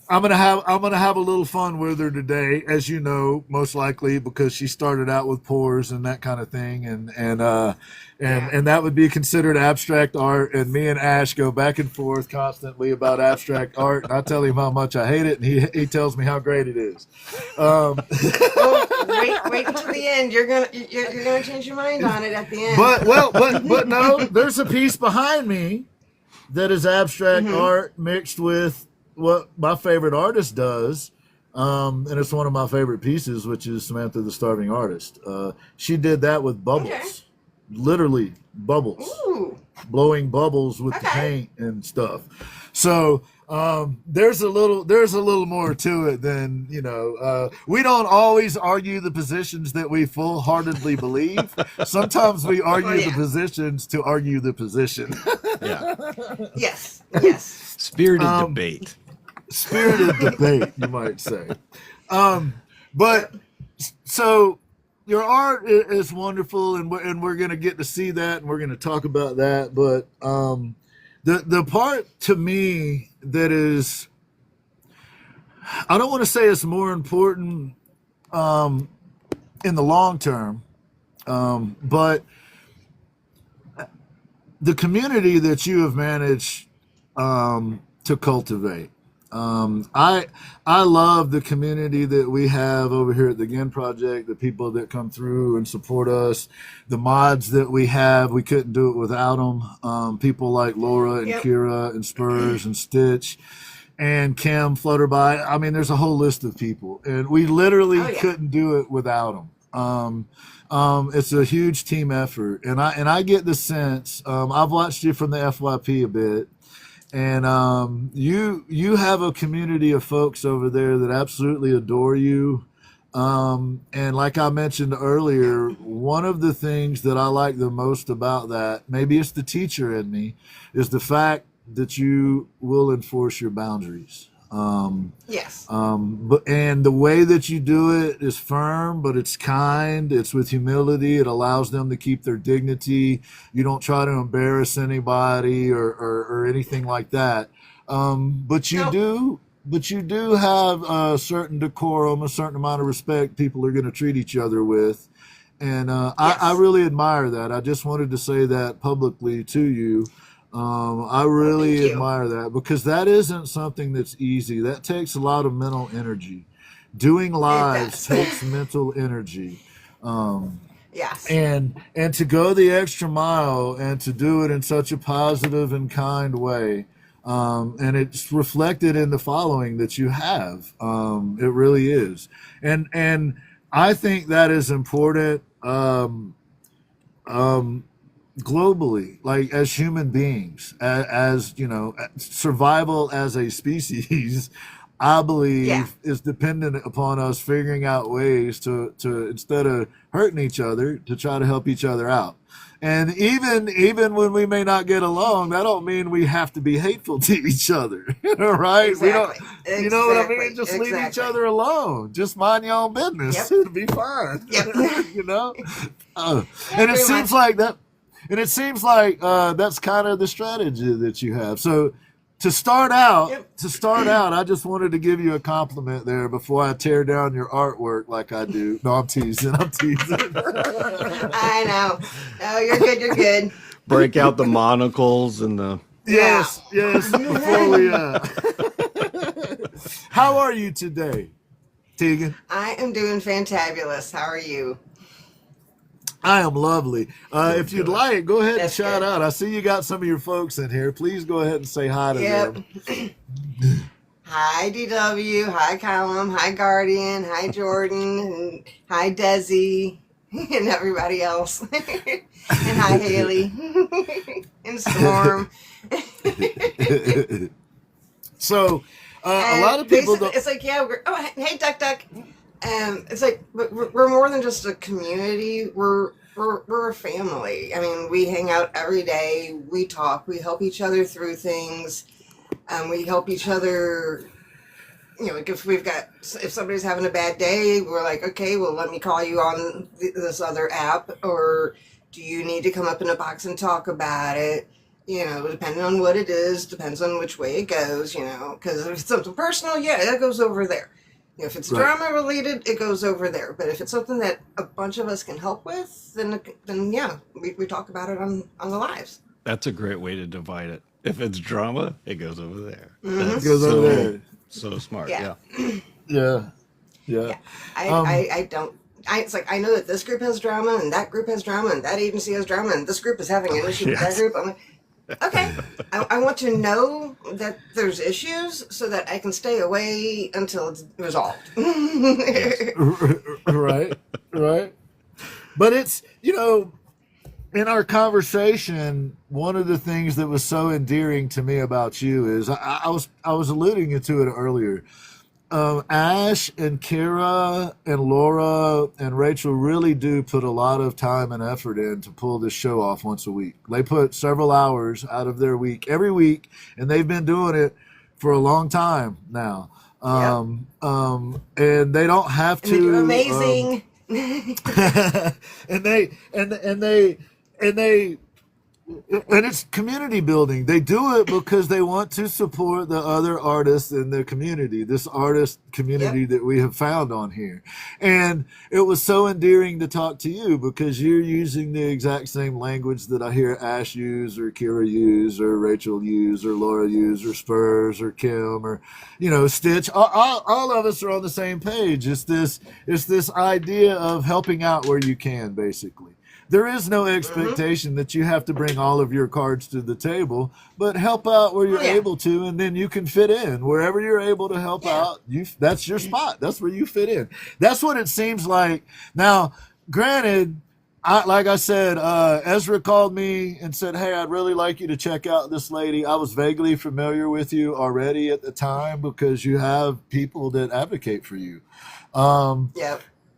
A: I'm gonna have a little fun with her today, as you know, most likely because she started out with pores and that kind of thing, and that would be considered abstract art. And me and Ash go back and forth constantly about abstract art, and I tell him how much I hate it, and he tells me how great it is.
D: Well, wait until the end. You're gonna change your mind on it at the end.
A: But no, there's a piece behind me that is abstract art mixed with what my favorite artist does, and it's one of my favorite pieces, which is Samantha the Starving Artist. She did that with bubbles, literally bubbles, blowing bubbles with the paint and stuff. So there's a little more to it than, we don't always argue the positions that we full-heartedly believe. Sometimes we argue the positions to argue the position.
D: Yes.
B: Spirited debate.
A: Spirited debate, you might say. But so your art is wonderful, and we're going to get to see that, and we're going to talk about that. But the part to me that is, I don't want to say it's more important in the long term, but the community that you have managed to cultivate. I love the community that we have over here at the Ginn Project, the people that come through and support us, the mods that we have. We couldn't do it without them. People like Laura and Kira and Spurs and Stitch and Kim Flutterby. I mean, there's a whole list of people, and we literally couldn't do it without them. It's a huge team effort, and I get the sense, I've watched you from the FYP a bit, and you have a community of folks over there that absolutely adore you. And like I mentioned earlier, one of the things that I like the most about that, maybe it's the teacher in me, is the fact that you will enforce your boundaries.
D: Yes.
A: And the way that you do it is firm, but it's kind. It's with humility. It allows them to keep their dignity. You don't try to embarrass anybody or anything like that. But you do have a certain decorum, a certain amount of respect people are going to treat each other with. And
D: Yes.
A: I really admire that. I just wanted to say that publicly to you. I really
D: thank you.
A: admire that because that isn't something that's easy. That takes a lot of mental energy. Doing lives
D: does.
A: takes mental energy.
D: Yes.
A: And to go the extra mile and to do it in such a positive and kind way. And it's reflected in the following that you have. It really is. And I think that is important. Globally, like as human beings, as you know, survival as a species, I
D: Yeah.
A: believe is dependent upon us figuring out ways to instead of hurting each other, to try to help each other out. And even when we may not get along, that don't mean we have to be hateful to each other, right? We don't,
D: Exactly.
A: you know what I mean?
D: Exactly.
A: Just leave each
D: Exactly.
A: other alone. Just mind your own business.
D: Yep.
A: It'll be fine.
D: Yep.
A: You know?
D: Yeah,
A: And it
D: pretty
A: seems
D: much.
A: like that. And it seems like that's kind of the strategy that you have. So to start out,
D: Yep.
A: I just wanted to give you a compliment there before I tear down your artwork like I do. No, I'm teasing. I'm teasing.
D: I know. Oh, you're good. You're good.
B: Break out the monocles and the.
A: Yes, yes. Before we, how are you today, Tegan?
D: I am doing fantabulous. How are you?
A: I am lovely. If you'd like, go ahead and
D: That's
A: shout
D: good.
A: out. I see you got some of your folks in here. Please go ahead and say hi to them.
D: Hi, DW. Hi, Callum. Hi, Guardian. Hi, Jordan. And hi, Desi. And everybody else. And hi, Haley. And Storm.
A: So, a lot of people don't.
D: It's like, yeah, hey, Duck Duck. It's like we're more than just a community. We're a family. I mean, we hang out every day. We talk. We help each other through things. We help each other. You know, like if somebody's having a bad day, we're like, okay, well, let me call you on this other app, or do you need to come up in a box and talk about it? You know, depending on what it is, depends on which way it goes. You know, because if it's something personal, yeah, that goes over there. You know, if it's drama related, it goes over there. But if it's something that a bunch of us can help with, then yeah, we talk about it on the lives.
B: That's a great way to divide it. If it's drama, it goes over there.
D: Mhm.
B: That's
A: It goes over there.
B: So smart.
D: Yeah.
A: Yeah.
D: Yeah. I don't. It's like I know that this group has drama, and that group has drama, and that agency has drama, and this group is having an issue with that group. I'm like, okay, I want to know that there's issues so that I can stay away until it's resolved.
A: Right. But it's, you know, in our conversation, one of the things that was so endearing to me about you is I was alluding to it earlier. Ash and Kara and Laura and Rachel really do put a lot of time and effort in to pull this show off once a week. They put several hours out of their week every week, and they've been doing it for a long time now. And they don't have to.
D: And they do amazing.
A: And it's community building. They do it because they want to support the other artists in the community, this artist community that we have found on here. And it was so endearing to talk to you because you're using the exact same language that I hear Ash use or Kira use or Rachel use or Laura use or Spurs or Kim or, you know, Stitch. All of us are on the same page. It's this idea of helping out where you can, basically. There is no expectation that you have to bring all of your cards to the table, but help out where you're able to, and then you can fit in. Wherever you're able to help out, that's your spot. That's where you fit in. That's what it seems like. Now, granted, like I said, Ezra called me and said, hey, I'd really like you to check out this lady. I was vaguely familiar with you already at the time because you have people that advocate for you.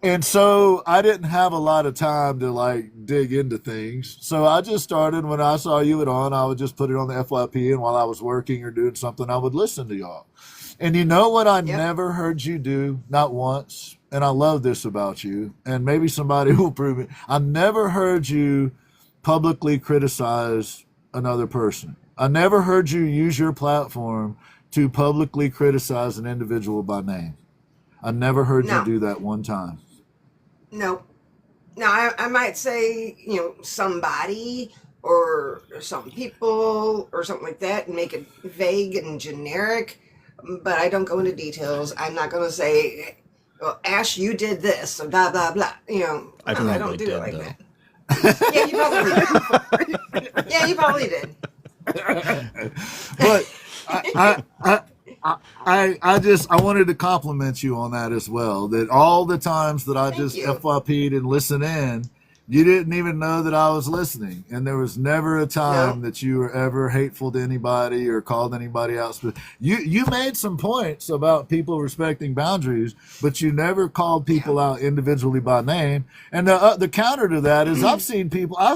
A: And so I didn't have a lot of time to like dig into things. So I just started when I saw you at on, I would just put it on the FYP, and while I was working or doing something, I would listen to y'all. And you know what I never heard you do, not once, and I love this about you, and maybe somebody will prove it. I never heard you publicly criticize another person. I never heard you use your platform to publicly criticize an individual by name. I never heard you do that one time.
D: Nope. Now, I might say, somebody or some people or something like that and make it vague and generic, but I don't go into details. I'm not going to say, well, Ash, you did this, so blah, blah, blah.
B: I
D: No, I
B: probably
D: don't do
B: did,
D: it like
B: though.
D: that. Yeah, you probably did. Yeah, you probably did.
A: But I wanted to compliment you on that as well. That all the times that I
D: Thank
A: just
D: you.
A: FYP'd and listened in, you didn't even know that I was listening, and there was never a time that you were ever hateful to anybody or called anybody out. You made some points about people respecting boundaries, but you never called people out individually by name. And the counter to that is I've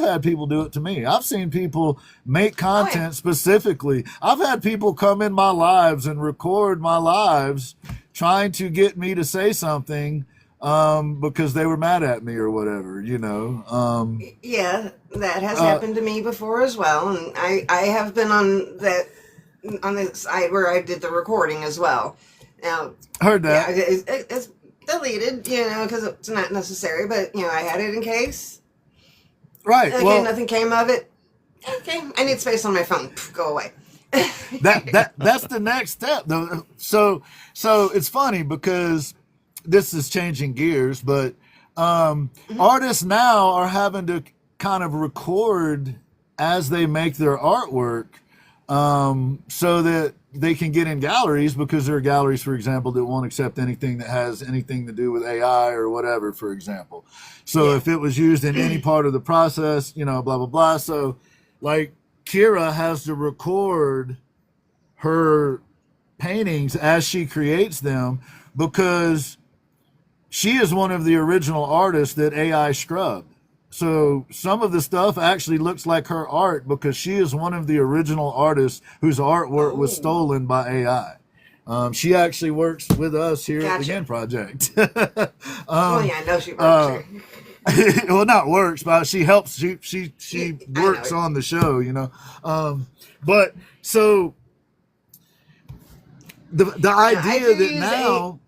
A: had people do it to me. I've seen people make content specifically. I've had people come in my lives and record my lives trying to get me to say something because they were mad at me or whatever,
D: Yeah, that has happened to me before as well, and I have been on the side where I did the recording as well. Now,
A: heard that.
D: yeah, it's deleted, because it's not necessary, but I had it in case.
A: Right.
D: Okay,
A: Well,
D: nothing came of it. Okay, I need space on my phone. Pff, go away.
A: that's the next step though. So it's funny because this is changing gears, but artists now are having to kind of record as they make their artwork, so that they can get in galleries, because there are galleries, for example, that won't accept anything that has anything to do with AI or whatever, for example. So if it was used in any part of the process, blah, blah, blah. So like Kira has to record her paintings as she creates them, because she is one of the original artists that AI scrubbed. So some of the stuff actually looks like her art because she is one of the original artists whose artwork was stolen by AI. She actually works with us here at the Ginn Project.
D: I know she works here.
A: Well, not works, but she helps. She works on the show, But so the idea that now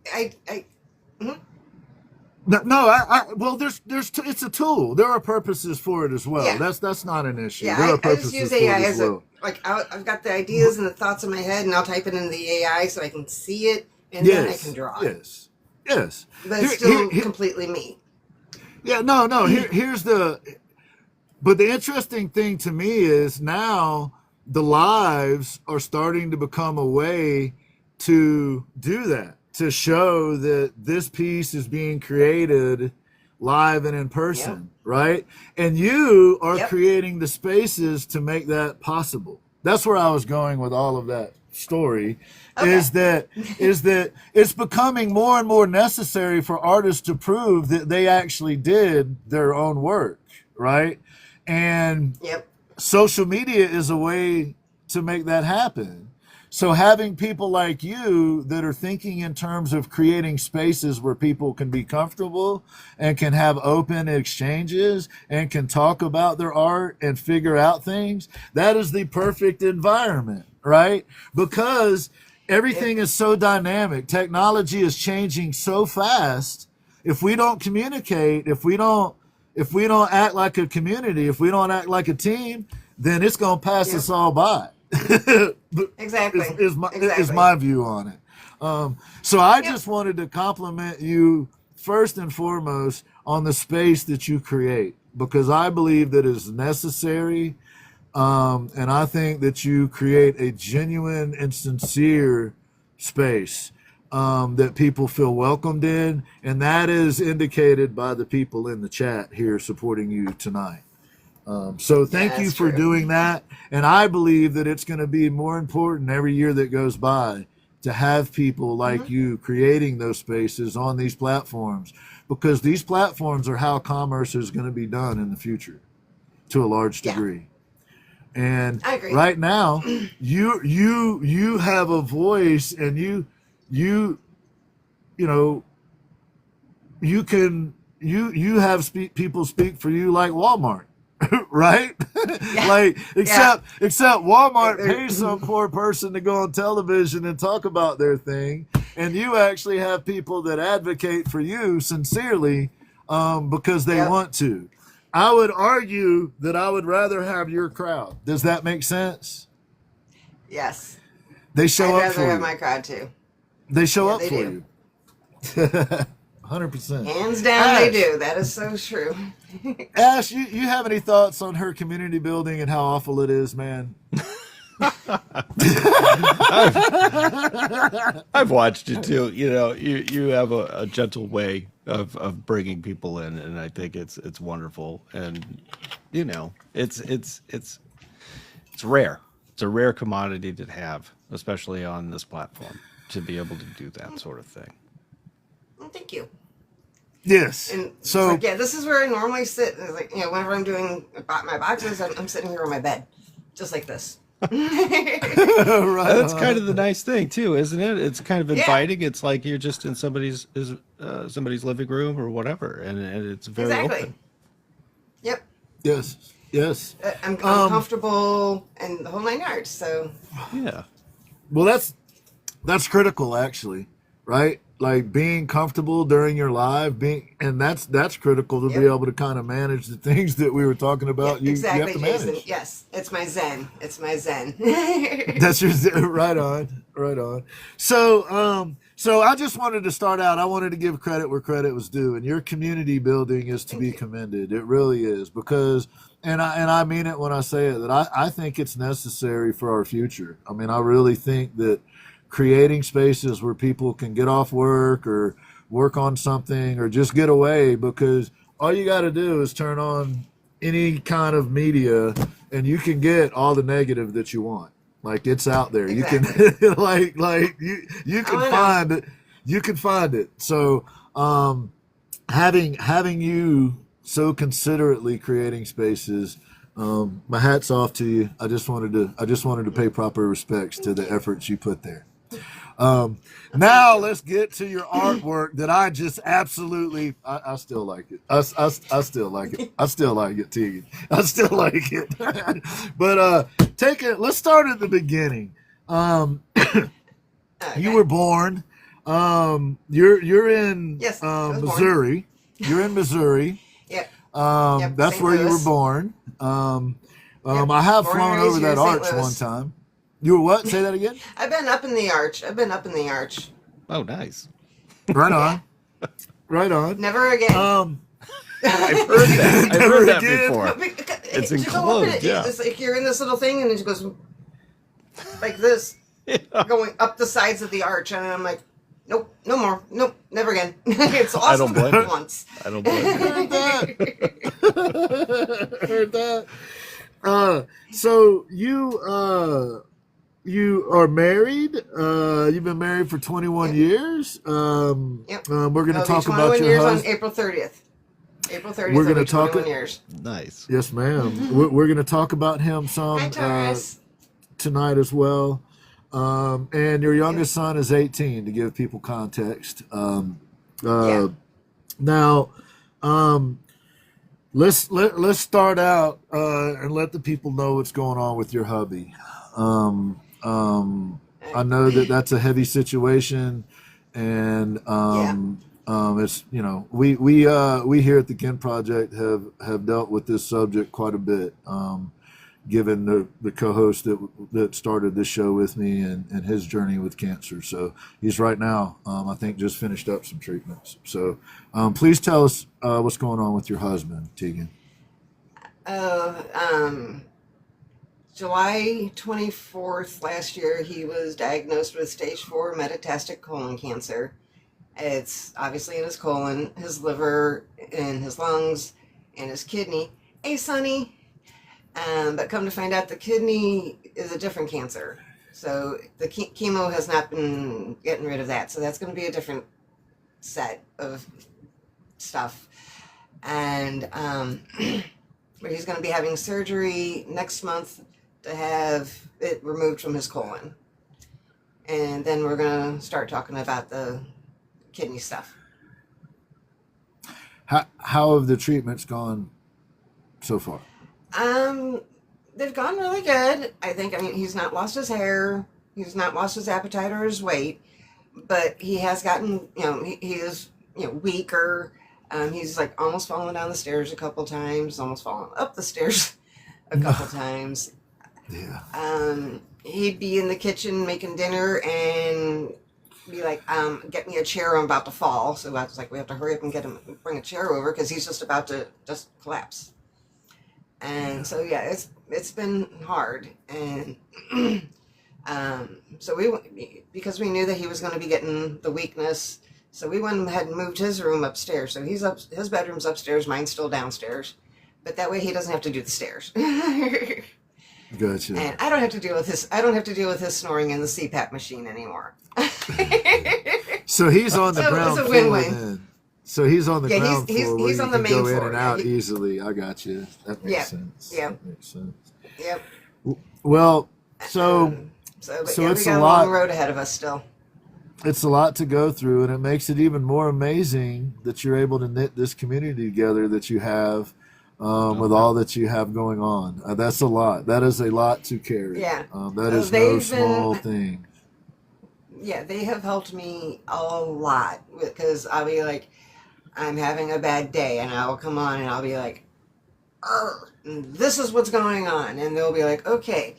A: well, it's a tool. There are purposes for it as well.
D: Yeah.
A: That's not an issue.
D: Yeah,
A: there are
D: I
A: purposes
D: just use
A: for
D: AI
A: it
D: as
A: as well.
D: I've got the ideas and the thoughts in my head, and I'll type it into the AI so I can see it, and then I can draw it.
A: Yes.
D: But it's still completely me.
A: Yeah, no. But the interesting thing to me is now the lives are starting to become a way to do that, to show that this piece is being created live and in person, right? And you are creating the spaces to make that possible. That's where I was going with all of that story. Is that it's becoming more and more necessary for artists to prove that they actually did their own work, right? And social media is a way to make that happen. So having people like you that are thinking in terms of creating spaces where people can be comfortable and can have open exchanges and can talk about their art and figure out things, that is the perfect environment, right? Because everything is so dynamic. Technology is changing so fast. If we don't communicate, if we don't act like a community, if we don't act like a team, then it's going to pass us all by.
D: Exactly.
A: Is my view on it. So I just wanted to compliment you first and foremost on the space that you create, because I believe that is necessary, and I think that you create a genuine and sincere space that people feel welcomed in, and that is indicated by the people in the chat here supporting you tonight. So thank you for doing that. And I believe that it's going to be more important every year that goes by to have people like you creating those spaces on these platforms, because these platforms are how commerce is going to be done in the future to a large degree. And right now you have a voice, and you have people speak for you like Walmart. Right? Except Walmart pays some poor person to go on television and talk about their thing, and you actually have people that advocate for you sincerely because they
D: Yep.
A: want to. I would argue that I would rather have your crowd. Does that make sense?
D: Yes.
A: They show
D: I'd
A: up for
D: rather have
A: you.
D: my crowd too.
A: They show
D: Yeah,
A: up
D: they
A: for
D: do.
A: you. 100%.
D: Hands down,
A: Ash,
D: they do. That is so true.
A: Ash, you have any thoughts on her community building and how awful it is, man?
B: I've watched it too. You know, you have a gentle way of bringing people in, and I think it's wonderful. And you know, it's rare. It's a rare commodity to have, especially on this platform, to be able to do that sort of thing.
D: Well, thank you.
A: Yes.
D: And
A: So,
D: like, yeah, this is where I normally sit. It's like, whenever I'm doing my boxes, I'm sitting here on my bed, just like this.
A: right
B: That's
A: on.
B: kind of the nice thing too, isn't it? It's kind of inviting. It's like you're just in somebody's living room or whatever, and it's very open.
D: Yep.
A: Yes.
D: I'm comfortable and the whole 9 yards. So
B: Yeah.
A: Well, that's critical, actually, right? Like being comfortable during your live, and that's critical to be able to kind of manage the things that we were talking about.
D: yeah, exactly,
A: you have to manage.
D: Jason. Yes, it's my zen. It's my zen.
A: That's your right on. So I just wanted to start out. I wanted to give credit where credit was due, and your community building is to be commended. It really is, because, and I mean it when I say it, that I think it's necessary for our future. I mean, I really think that creating spaces where people can get off work or work on something or just get away, because all you got to do is turn on any kind of media and you can get all the negative that you want. Like, it's out there.
D: Exactly.
A: You can you can find it. You can find it. So having you so considerately creating spaces, my hat's off to you. I just wanted to pay proper respects to the efforts you put there. Now let's get to your artwork that I just absolutely, I still like it. I still like it. I still like it, Tegan. I still like it. But let's start at the beginning. You were born. You're in Missouri. You're in Missouri.
D: Yep.
A: That's
D: St.
A: where you were
D: Louis.
A: born. I have
D: Born
A: flown
D: and raised
A: over
D: here
A: that
D: in St.
A: arch one
D: Louis.
A: time. You were what? Say that again.
D: I've been up in the arch.
B: Oh, nice.
A: Right on. Right on.
D: Never again.
B: I've heard that. I've
A: Never
B: heard that
A: again.
B: before. It's
D: You go up in
B: enclosed,
D: it,
B: yeah.
D: It's like you're in this little thing, and it just goes like this, going up the sides of the arch, and I'm like, nope, no more, nope, never again. It's awesome.
B: I don't blame you.
D: Once.
B: I don't blame you.
A: Heard that. Heard that. So you are married. You've been married for 21 years.
D: Yep.
A: We're going to
D: It'll
A: talk
D: be 21
A: about your
D: years
A: husband.
D: on April 30th. April 30th.
A: We're
D: We're
A: gonna
D: going to
A: talk
D: 21 years.
B: Nice.
A: Yes, ma'am. We're going to talk about him some
D: Hi, Taurus.
A: tonight as well. And your youngest son is 18, to give people context. Now, let's start out and let the people know what's going on with your hubby. I know that's a heavy situation, and it's, we here at the Ginn Project have dealt with this subject quite a bit. Given the co-host that started this show with me and his journey with cancer. So he's right now, I think, just finished up some treatments. So please tell us what's going on with your husband, Tegan.
D: July 24th last year, he was diagnosed with stage 4 metastatic colon cancer. It's obviously in his colon, his liver, in his lungs, and his kidney. Hey, Sonny. But come to find out, the kidney is a different cancer. So the chemo has not been getting rid of that. So that's going to be a different set of stuff. And but he's going to be having surgery next month to have it removed from his colon. And then we're going to start talking about the kidney stuff.
A: How have the treatments gone so far?
D: They've gone really good. I mean, he's not lost his hair. He's not lost his appetite or his weight, but he has gotten, he is, weaker. He's like almost fallen down the stairs a couple times, almost fallen up the stairs a couple times.
A: Yeah.
D: He'd be in the kitchen making dinner and be like, get me a chair, I'm about to fall. So I was like, we have to hurry up and get him, bring a chair over because he's just about to just collapse. And so, yeah, it's been hard. And so because we knew that he was going to be getting the weakness, so we went ahead and moved his room upstairs. So his bedroom's upstairs, mine's still downstairs. But that way he doesn't have to do the stairs.
A: Gotcha.
D: And I don't have to deal with his snoring in the CPAP machine anymore.
A: So he's on the ground
D: it's a
A: floor
D: win-win.
A: then. So he's on the ground floor where
D: he's
A: you
D: on the
A: can
D: main
A: go in
D: floor,
A: and
D: yeah.
A: out easily. I got you. That makes sense.
D: Yeah.
A: That makes sense.
D: Yep.
A: Well, so
D: But
A: it's
D: we got
A: a
D: a
A: lot.
D: long road ahead of us still.
A: It's a lot to go through, and it makes it even more amazing that you're able to knit this community together that you have with all that you have going on. That's a lot. That is a lot to carry.
D: Yeah.
A: That is no small thing.
D: Yeah, they have helped me a lot because I'll be like, I'm having a bad day, and I'll come on and I'll be like, this is what's going on. And they'll be like, okay,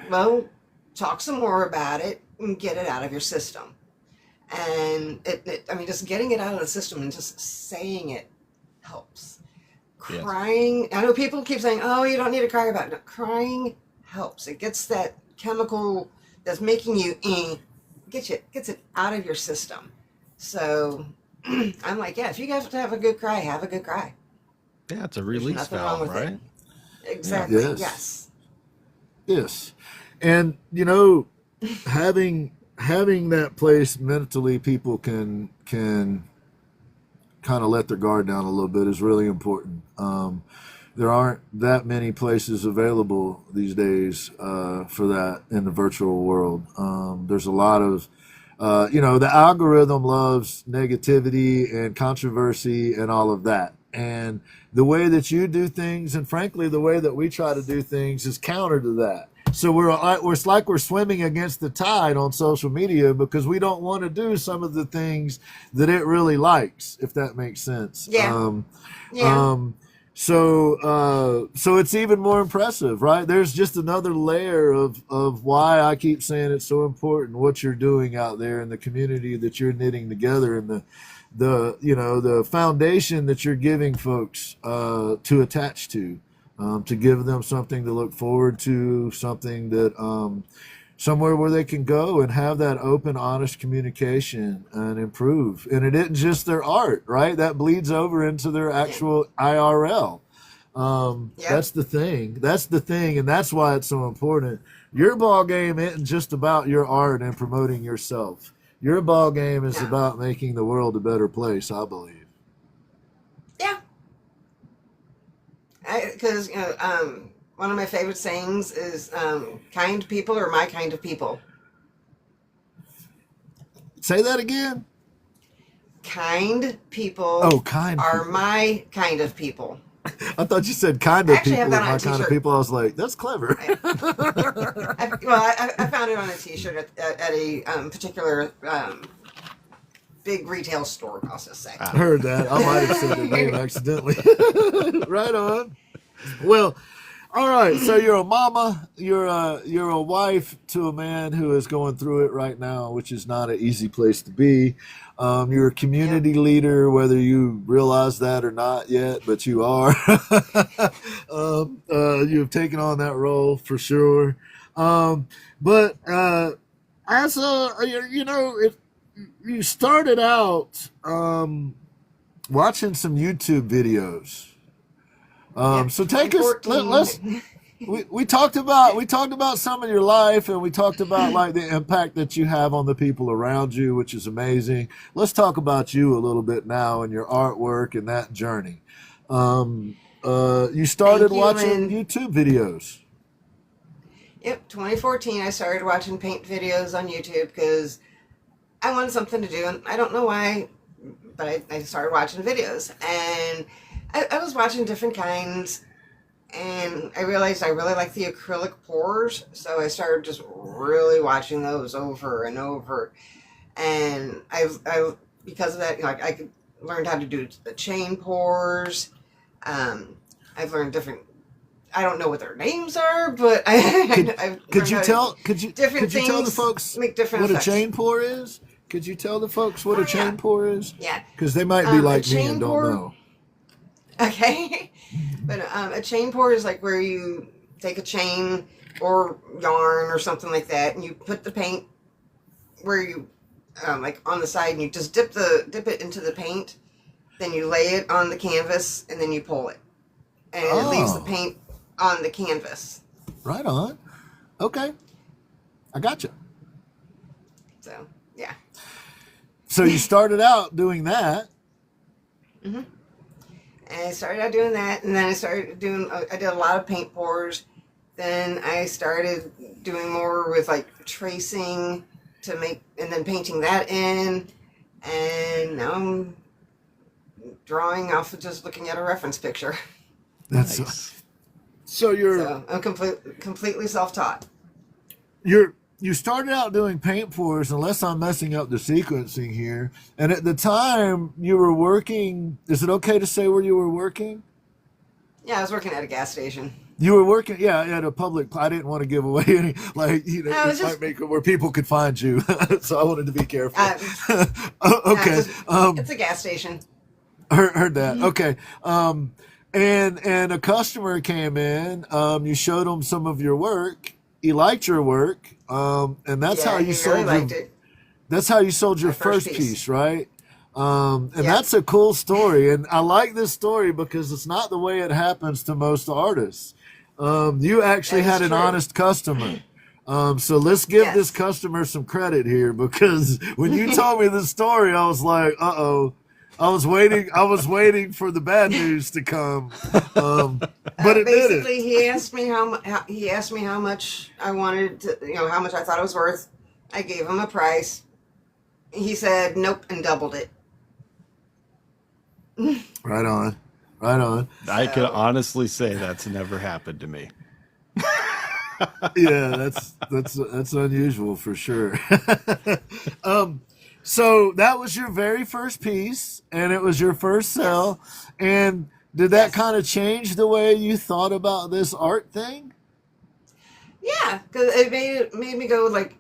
D: well, talk some more about it and get it out of your system. And just getting it out of the system and just saying it helps.
B: Yes.
D: Crying, I know people keep saying, oh, you don't need to cry about it. No, crying helps. It gets that chemical that's making you gets it out of your system. So I'm like, yeah, if you have to have a good cry, have a good cry.
B: Yeah, it's a release valve, right?
D: Exactly.
A: Yeah.
D: Yes.
A: Yes. And having that place mentally people can kind of let their guard down a little bit is really important. There aren't that many places available these days for that in the virtual world. There's a lot of the algorithm loves negativity and controversy and all of that. And the way that you do things, and frankly, the way that we try to do things is counter to that. So it's like we're swimming against the tide on social media because we don't want to do some of the things that it really likes, if that makes sense.
D: Yeah.
A: So it's even more impressive, right? There's just another layer of why I keep saying it's so important what you're doing out there in the community that you're knitting together, and the foundation that you're giving folks to attach to give them something to look forward to, something that somewhere where they can go and have that open, honest communication and improve. And it isn't just their art, right? That bleeds over into their actual IRL. That's the thing. And that's why it's so important. Your ball game isn't just about your art and promoting yourself. Your ball game is about making the world a better place, I believe.
D: Yeah. Because one of my favorite sayings is kind people are my kind of people.
A: Say that again.
D: Kind people are my kind of people.
A: I thought you said kind of
D: I actually
A: people
D: have
A: are
D: that on
A: my
D: a
A: kind of
D: t-shirt.
A: people. I was like, that's clever.
D: I found it on a t-shirt at a particular big retail store, I'll just say.
A: I heard that. I might have said the name accidentally. Right on. Well, all right. So you're a mama. You're a wife to a man who is going through it right now, which is not an easy place to be. You're a community leader, whether you realize that or not yet, but you are. You've taken on that role for sure. But as you started out watching some YouTube videos. So take us. We talked about some of your life, and we talked about like the impact that you have on the people around you, which is amazing. Let's talk about you a little bit now and your artwork and that journey. You started watching YouTube videos.
D: Yep, 2014. I started watching paint videos on YouTube because I wanted something to do, and I don't know why, but I started watching videos, and I was watching different kinds, and I realized I really like the acrylic pours, so I started just really watching those over and over, and I because of that, I could learned how to do the chain pours. I've learned different. I don't know what their names are, but
A: Could you tell the folks
D: make different
A: what
D: effects.
A: A chain pour is? Could you tell the folks what a chain pour is?
D: Yeah,
A: because they might be like me and don't know.
D: Okay, but a chain pour is like where you take a chain or yarn or something like that, and you put the paint where you like on the side, and you just dip it into the paint. Then you lay it on the canvas, and then you pull it, and it leaves the paint on the canvas.
A: Right on. Okay, I gotcha.
D: So yeah.
A: So you started out doing that.
D: Mm-hmm. And I started out doing that, and then I did a lot of paint pours. Then I started doing more with like tracing and then painting that in. And now I'm drawing off of just looking at a reference picture.
A: That's
B: Nice.
A: so
D: I'm completely self-taught.
A: You started out doing paint pours, unless I'm messing up the sequencing here. And at the time you were working, is it okay to say where you were working?
D: Yeah, I was working at a gas station.
A: You were working, at a public. I didn't want to give away any, it might make it where people could find you. So I wanted to be careful. Okay.
D: It's a gas station.
A: Heard that. Okay. And a customer came in. You showed him some of your work. He liked your work. And that's how you sold
D: liked it.
A: That's how you sold your first piece, right? That's a cool story. And I like this story because it's not the way it happens to most artists. You actually had an honest customer. So let's give this customer some credit here, because when you told me the story, I was like, uh-oh. I was waiting for the bad news to come. But it didn't.
D: Basically, he asked me how much I wanted to, how much I thought it was worth. I gave him a price. He said nope and doubled it.
A: Right on.
B: I could honestly say that's never happened to me.
A: Yeah, that's unusual for sure. So that was your very first piece, and it was your first sell. Yes. And did that kind of change the way you thought about this art thing?
D: Yeah, because it made me go like,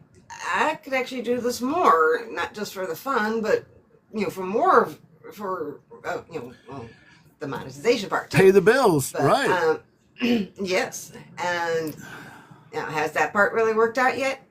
D: I could actually do this more, not just for the fun, but for the monetization part too.
A: Pay the bills,
D: but,
A: right?
D: Yes, and has that part really worked out yet?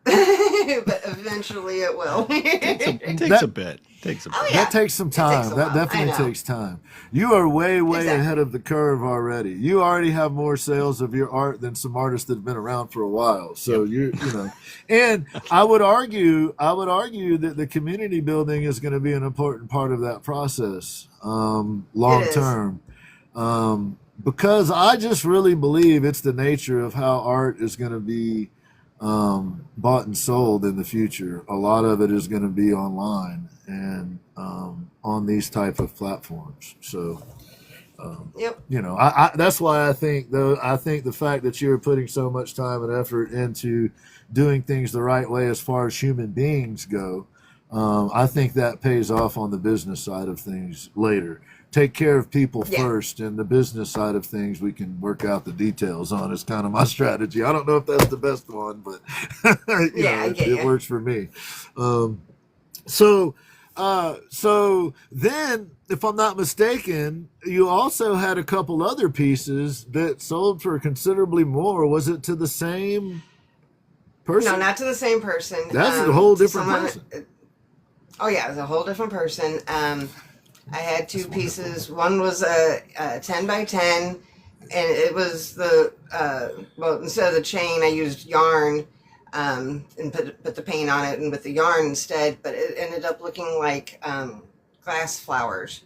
D: But eventually it will.
B: It takes a bit.
D: Oh, yeah.
A: That takes some time. That definitely takes time. You are way ahead of the curve already. You already have more sales of your art than some artists that have been around for a while. So you know, and I would argue that the community building is going to be an important part of that process, long term. Because I just really believe it's the nature of how art is going to be bought and sold in the future. A lot of it is going to be online and on these type of platforms. So, I that's why I think the fact that you're putting so much time and effort into doing things the right way as far as human beings go, I think that pays off on the business side of things later. Take care of people first, and the business side of things we can work out the details on. Is kind of my strategy. I don't know if that's the best one, but it works for me. So then, if I'm not mistaken, you also had a couple other pieces that sold for considerably more. Was it to the same person?
D: No, not to the same person.
A: That's a whole different person.
D: Oh yeah, it was a whole different person. I had two pieces. One was a 10 by 10, and it was instead of the chain, I used yarn and put the paint on it and with the yarn instead, but it ended up looking like glass flowers.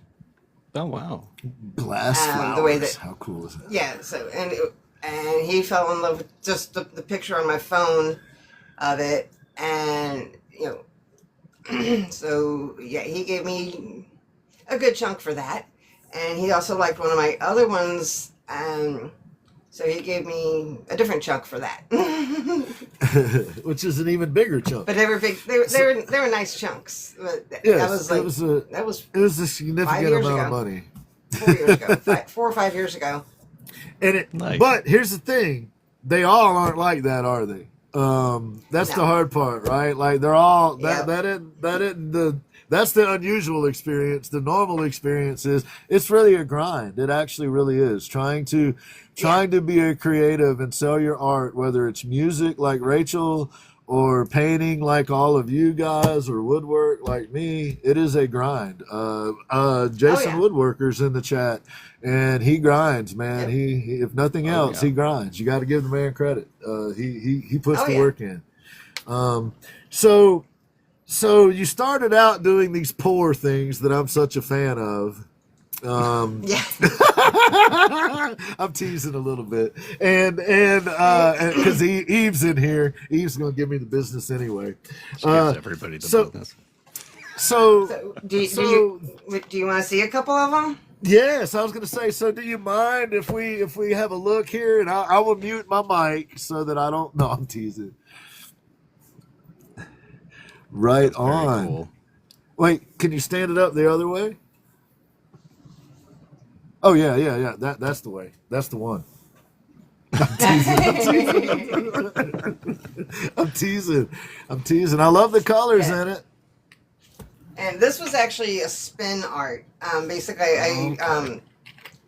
B: Oh, wow.
A: Glass flowers.
D: The way that,
A: how cool is that?
D: Yeah, so, and he fell in love with just the picture on my phone of it, and, so, yeah, he gave me a good chunk for that. And he also liked one of my other ones, So he gave me a different chunk for that.
A: Which is an even bigger chunk.
D: But they were big. They were nice chunks. But
A: Yes,
D: that was like,
A: it was a significant amount of money.
D: 4 years ago, 4 or 5 years ago.
A: And
B: Nice.
A: But here's the thing: they all aren't like that, are they? That's the hard part, right? Like they're all that's the unusual experience. The normal experience is it's really a grind. It actually really is trying to be a creative and sell your art, whether it's music like Rachel or painting like all of you guys or woodwork like me. It is a grind. Jason Woodworker's in the chat and he grinds, man. He if nothing else, he grinds. You got to give the man credit. He puts the work in. So you started out doing these poor things that I'm such a fan of. I'm teasing a little bit, and because Eve's in here, Eve's gonna give me the business anyway.
B: She gives everybody the business.
D: So do you want to see a couple of them?
A: Yes, I was gonna say. So, do you mind if we have a look here, and I will mute my mic so that I don't. No, I'm teasing. Right. That's on. Cool. Wait, can you stand it up the other way? Oh yeah. That's the way. That's the one. I'm teasing. I love the colors in it.
D: And this was actually a spin art. Basically,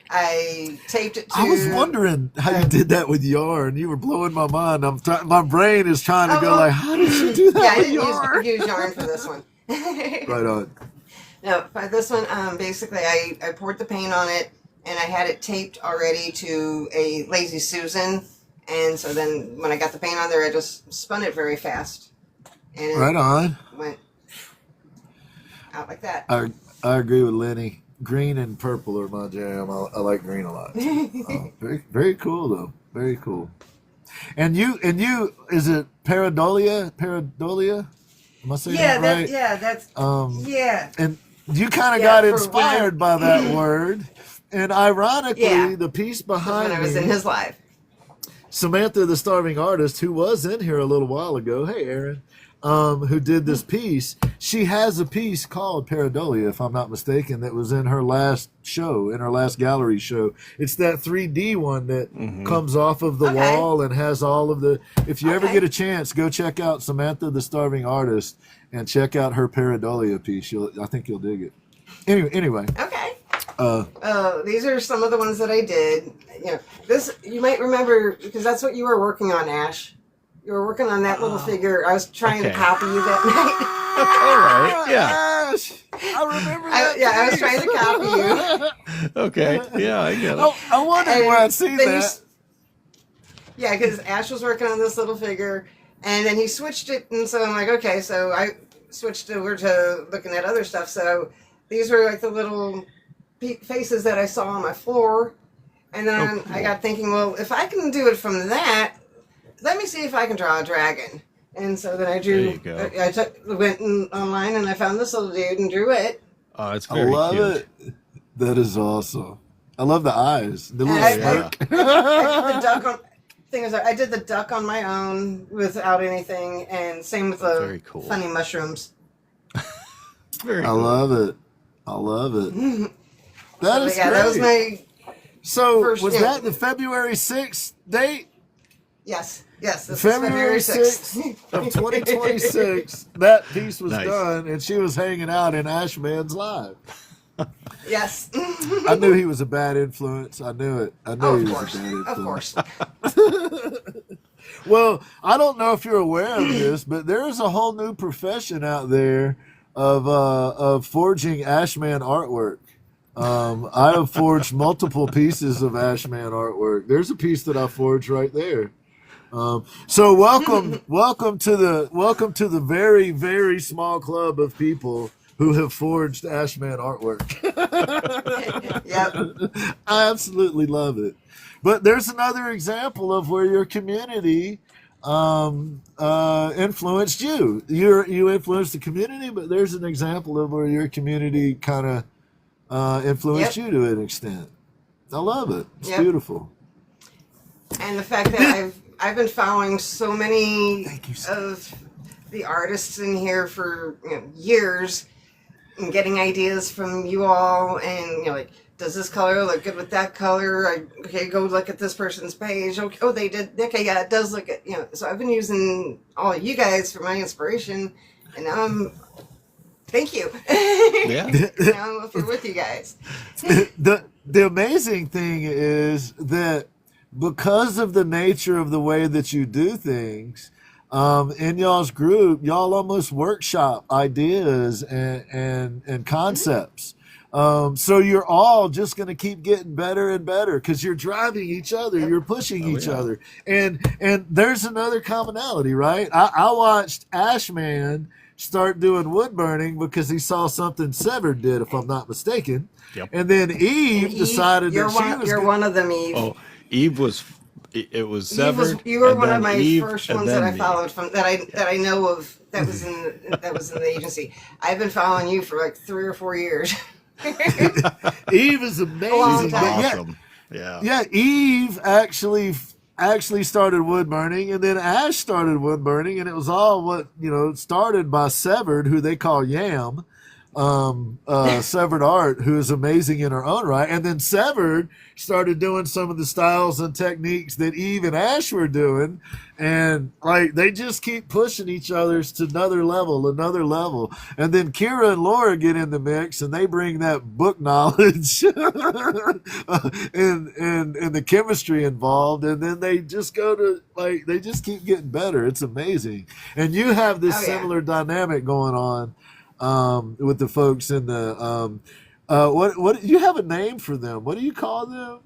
D: I taped it to...
A: I was wondering how you did that with yarn. You were blowing my mind. My brain is trying to go like, how did you do that with yarn?
D: I didn't use yarn for this one.
A: Right on.
D: No, for this one, basically, I poured the paint on it, and I had it taped already to a Lazy Susan. And so then when I got the paint on there, I just spun it very fast. And
A: right on.
D: Went out like that.
A: I agree with Lenny. Green and purple are my jam. I like green a lot. Very, very cool though. Very cool. And you, is it pareidolia? Pareidolia? Am I saying that right?
D: Yeah.
A: And you kind of got inspired by that word. And ironically, the piece behind
D: when I was in his live.
A: Samantha, the starving artist, who was in here a little while ago. Hey, Aaron. Who did this piece. She has a piece called Pareidolia, if I'm not mistaken, that was in her last show, in her last gallery show. It's that 3D one that comes off of the wall and has all of the... If you ever get a chance, go check out Samantha the Starving Artist and check out her Pareidolia piece. I think you'll dig it. Anyway.
D: Okay. These are some of the ones that I did. You know, this you might remember because that's what you were working on, Ash. You were working on that little figure. I was trying to copy you that night.
B: All right. Yeah.
A: I remember that.
D: I was trying to copy you.
B: Okay. Yeah, I get it.
A: I wondered where I'd seen that.
D: Because Ash was working on this little figure, and then he switched it, and so I'm like, okay, so I switched over to looking at other stuff. So these were like the little faces that I saw on my floor, and then I got thinking, well, if I can do it from that, let me see if I can draw a dragon. And so then I drew.
B: There you go.
D: I went online and I found this little dude and drew it.
B: Oh, it's very cute.
A: I love it. That is awesome. I love the eyes. The little smirk.
D: I did the duck on. Thing is, I did the duck on my own without anything, and same with the funny mushrooms.
B: Very cool.
A: I love it. I love it. That is great.
D: That was my.
A: So first, was that the February 6th date?
D: Yes. Yes, this
A: February 6th of 2026, that piece was done, and she was hanging out in Ashman's live.
D: Yes.
A: I knew he was a bad influence. I knew it. I knew he was a bad influence.
D: Of course.
A: Well, I don't know if you're aware of this, but there is a whole new profession out there of forging Ashman artwork. I have forged multiple pieces of Ashman artwork. There's a piece that I forged right there. So welcome to the very, very small club of people who have forged Ashman artwork.
D: Yep.
A: I absolutely love it. But there's another example of where your community influenced you. You influenced the community, but there's an example of where your community kind of influenced you to an extent. I love it. It's beautiful.
D: And the fact that I've been following so many of the artists in here for years, and getting ideas from you all, and like, does this color look good with that color? Okay, go look at this person's page. Okay, oh, they did. Okay, yeah, it does look at So I've been using all of you guys for my inspiration, and now thank you.
B: Yeah.
D: Now I'm up here with you guys.
A: The amazing thing is that because of the nature of the way that you do things, in y'all's group, y'all almost workshop ideas and concepts. So you're all just going to keep getting better and better because you're driving each other, you're pushing each other, and there's another commonality, right? I watched Ashman start doing wood burning because he saw something Severed did, if I'm not mistaken.
B: Yep.
A: And then Eve decided that she was.
D: You're one of them, Eve.
B: Oh, Eve was. It was Severed.
D: You were one of my
B: Eve,
D: first ones that I followed from that I know of. That was in the agency. I've been following you for like 3 or 4 years.
A: Eve is amazing.
B: Awesome.
A: Yeah. Eve actually started wood burning, and then Ash started wood burning, and it was all started by Severed, who they call Yam, Severed Art, who is amazing in her own right, and then Severed started doing some of the styles and techniques that Eve and Ash were doing, and like they just keep pushing each other's to another level, and then Kira and Laura get in the mix, and they bring that book knowledge and the chemistry involved, and then they just go to they just keep getting better. It's amazing, and you have this similar dynamic going on with the folks in the what you have a name for them? What do you call them?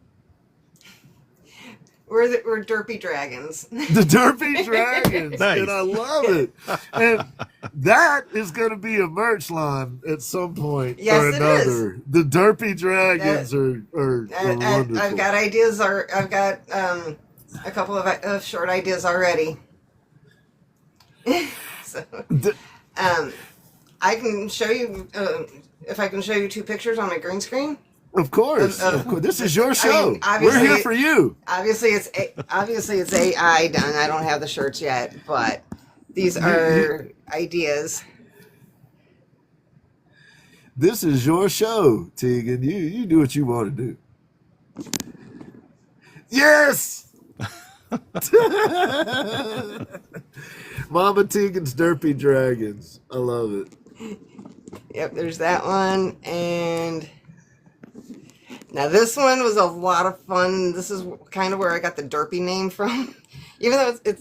D: We're Derpy Dragons.
A: The Derpy Dragons.
B: Nice.
A: And I love it. And that is going to be a merch line at some point or another. It is. The Derpy Dragons are wonderful.
D: I've got ideas. I've got a couple of short ideas already. So, I can show you if I can show you 2 pictures on my green screen.
A: Of course. This is your show. I mean, we're here for you.
D: Obviously, it's AI done. I don't have the shirts yet, but these are ideas.
A: This is your show, Tegan. You do what you want to do. Yes. Mama Tegan's Derpy Dragons. I love it.
D: Yep, there's that one, and now this one was a lot of fun. This is kind of where I got the Derpy name from, even though it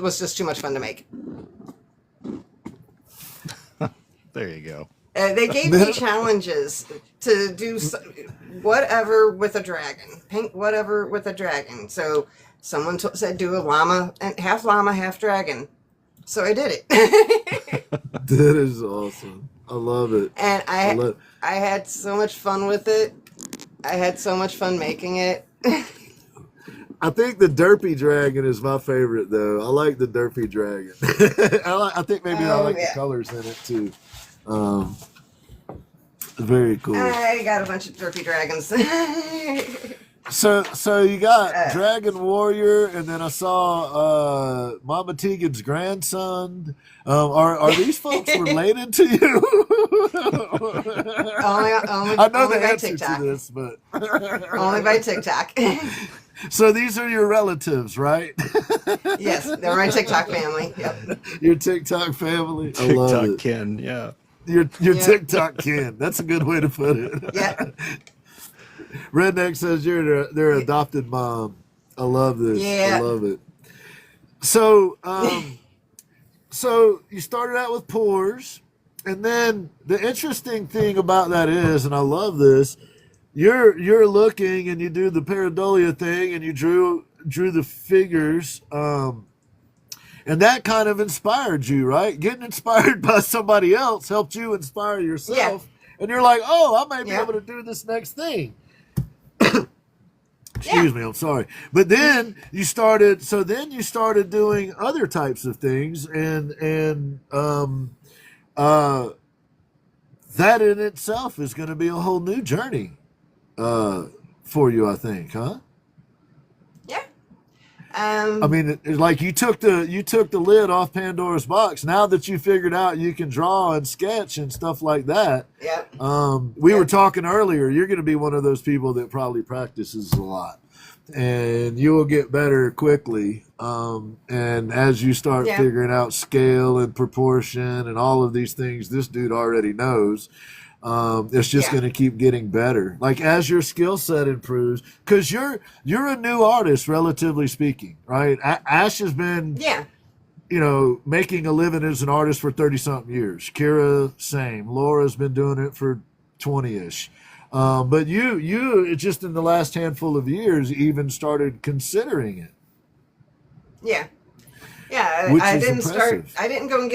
D: was just too much fun to make.
B: There you go.
D: They gave me challenges to do whatever with a dragon, paint whatever with a dragon. So someone said do a llama, and half llama, half dragon. So I did it.
A: That is awesome. I love it.
D: And I had so much fun with it. I had so much fun making it.
A: I think the Derpy Dragon is my favorite, though. I like the Derpy Dragon. I think maybe I like the colors in it, too. Very cool.
D: I got a bunch of Derpy Dragons.
A: So you got Dragon Warrior, and then I saw Mama Tegan's grandson. Are these folks related to you?
D: I
A: know the answer
D: TikTok.
A: to this, but
D: only by TikTok.
A: So these are your relatives, right?
D: Yes, they're my TikTok family. Yep.
A: Your TikTok family. I love
B: TikTok
A: it.
B: kin, yeah.
A: Your TikTok kin. That's a good way to put it.
D: Yeah.
A: Redneck says you're their adopted mom. I love this.
D: Yeah.
A: I love it. So, so you started out with pores, and then the interesting thing about that is, and I love this, you're looking and you do the pareidolia thing, and you drew the figures, and that kind of inspired you, right? Getting inspired by somebody else helped you inspire yourself, and you're like, oh, I might be able to do this next thing. Excuse me, I'm sorry. But then you started doing other types of things, and that in itself is going to be a whole new journey for you, I think, huh?
D: Yeah.
A: I mean, it's like you took the lid off Pandora's box. Now that you figured out you can draw and sketch and stuff like that.
D: Yep.
A: We were talking earlier. You're going to be one of those people that probably practices a lot, and you will get better quickly. And as you start figuring out scale and proportion and all of these things, this dude already knows. It's just going to keep getting better. Like as your skill set improves, because you're a new artist, relatively speaking, right? Ash has been, making a living as an artist for 30-something years. Kira, same. Laura's been doing it for 20-ish. But you just in the last handful of years even started considering it.
D: Yeah. Yeah,
A: Which
D: I
A: is
D: didn't
A: impressive.
D: start. I didn't go and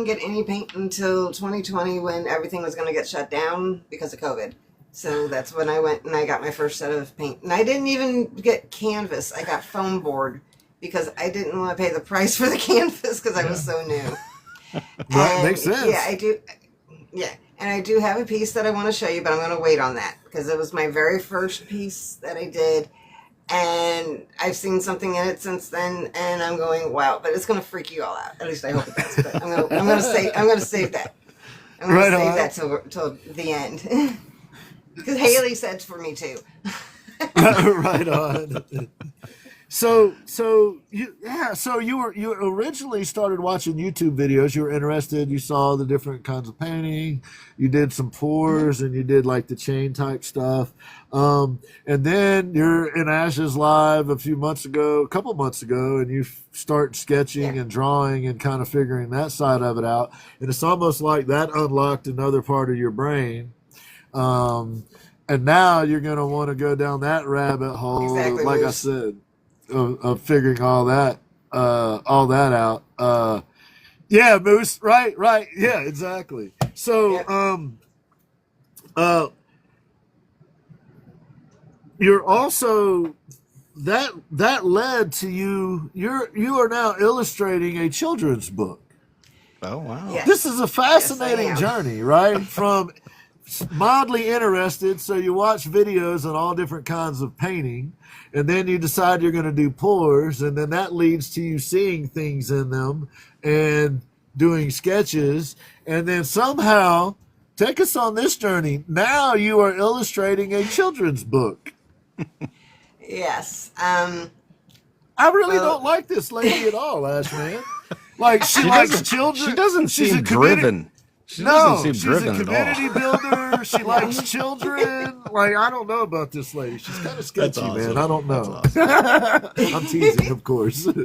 D: get any paint until 2020 when everything was going to get shut down because of COVID. So that's when I went and I got my first set of paint. And I didn't even get canvas. I got foam board because I didn't want to pay the price for the canvas because I was so new.
A: That makes sense.
D: Yeah, I do. Yeah, and I do have a piece that I want to show you, but I'm going to wait on that because it was my very first piece that I did. And I've seen something in it since then, and I'm going, wow! But it's going to freak you all out. At least I hope it does. But I'm going to save that. I'm going to save that till the end, because Haley said for me too.
A: Right on. So you originally started watching YouTube videos. You were interested. You saw the different kinds of painting. You did some pours and you did like the chain type stuff. And then you're in Ash's live a couple months ago, and you start sketching and drawing and kind of figuring that side of it out. And it's almost like that unlocked another part of your brain. And now you're going to want to go down that rabbit hole,
D: Exactly,
A: like I
D: Moose.
A: said. Of figuring all that out. Yeah, Moose. Right. Yeah, exactly. So, you're also that led to you are now illustrating a children's book.
B: Oh, wow.
D: Yeah.
A: This is a fascinating
D: Yes, I am.
A: journey, right? From mildly interested, so you watch videos on all different kinds of painting, and then you decide you're going to do pours, and then that leads to you seeing things in them and doing sketches, and then somehow take us on this journey. Now you are illustrating a children's book.
D: Yes.
A: I really don't like this lady at all, Ash, man. Like she likes children.
B: She doesn't
A: She's
B: seem
A: a committed-
B: driven. She
A: No,
B: doesn't seem
A: she's
B: driven
A: a
B: at all.
A: community builder. She likes children. Like, I don't know about this lady. She's kind of sketchy,
B: awesome.
A: man. I don't know.
B: That's
A: I'm teasing, of course.
D: Oh,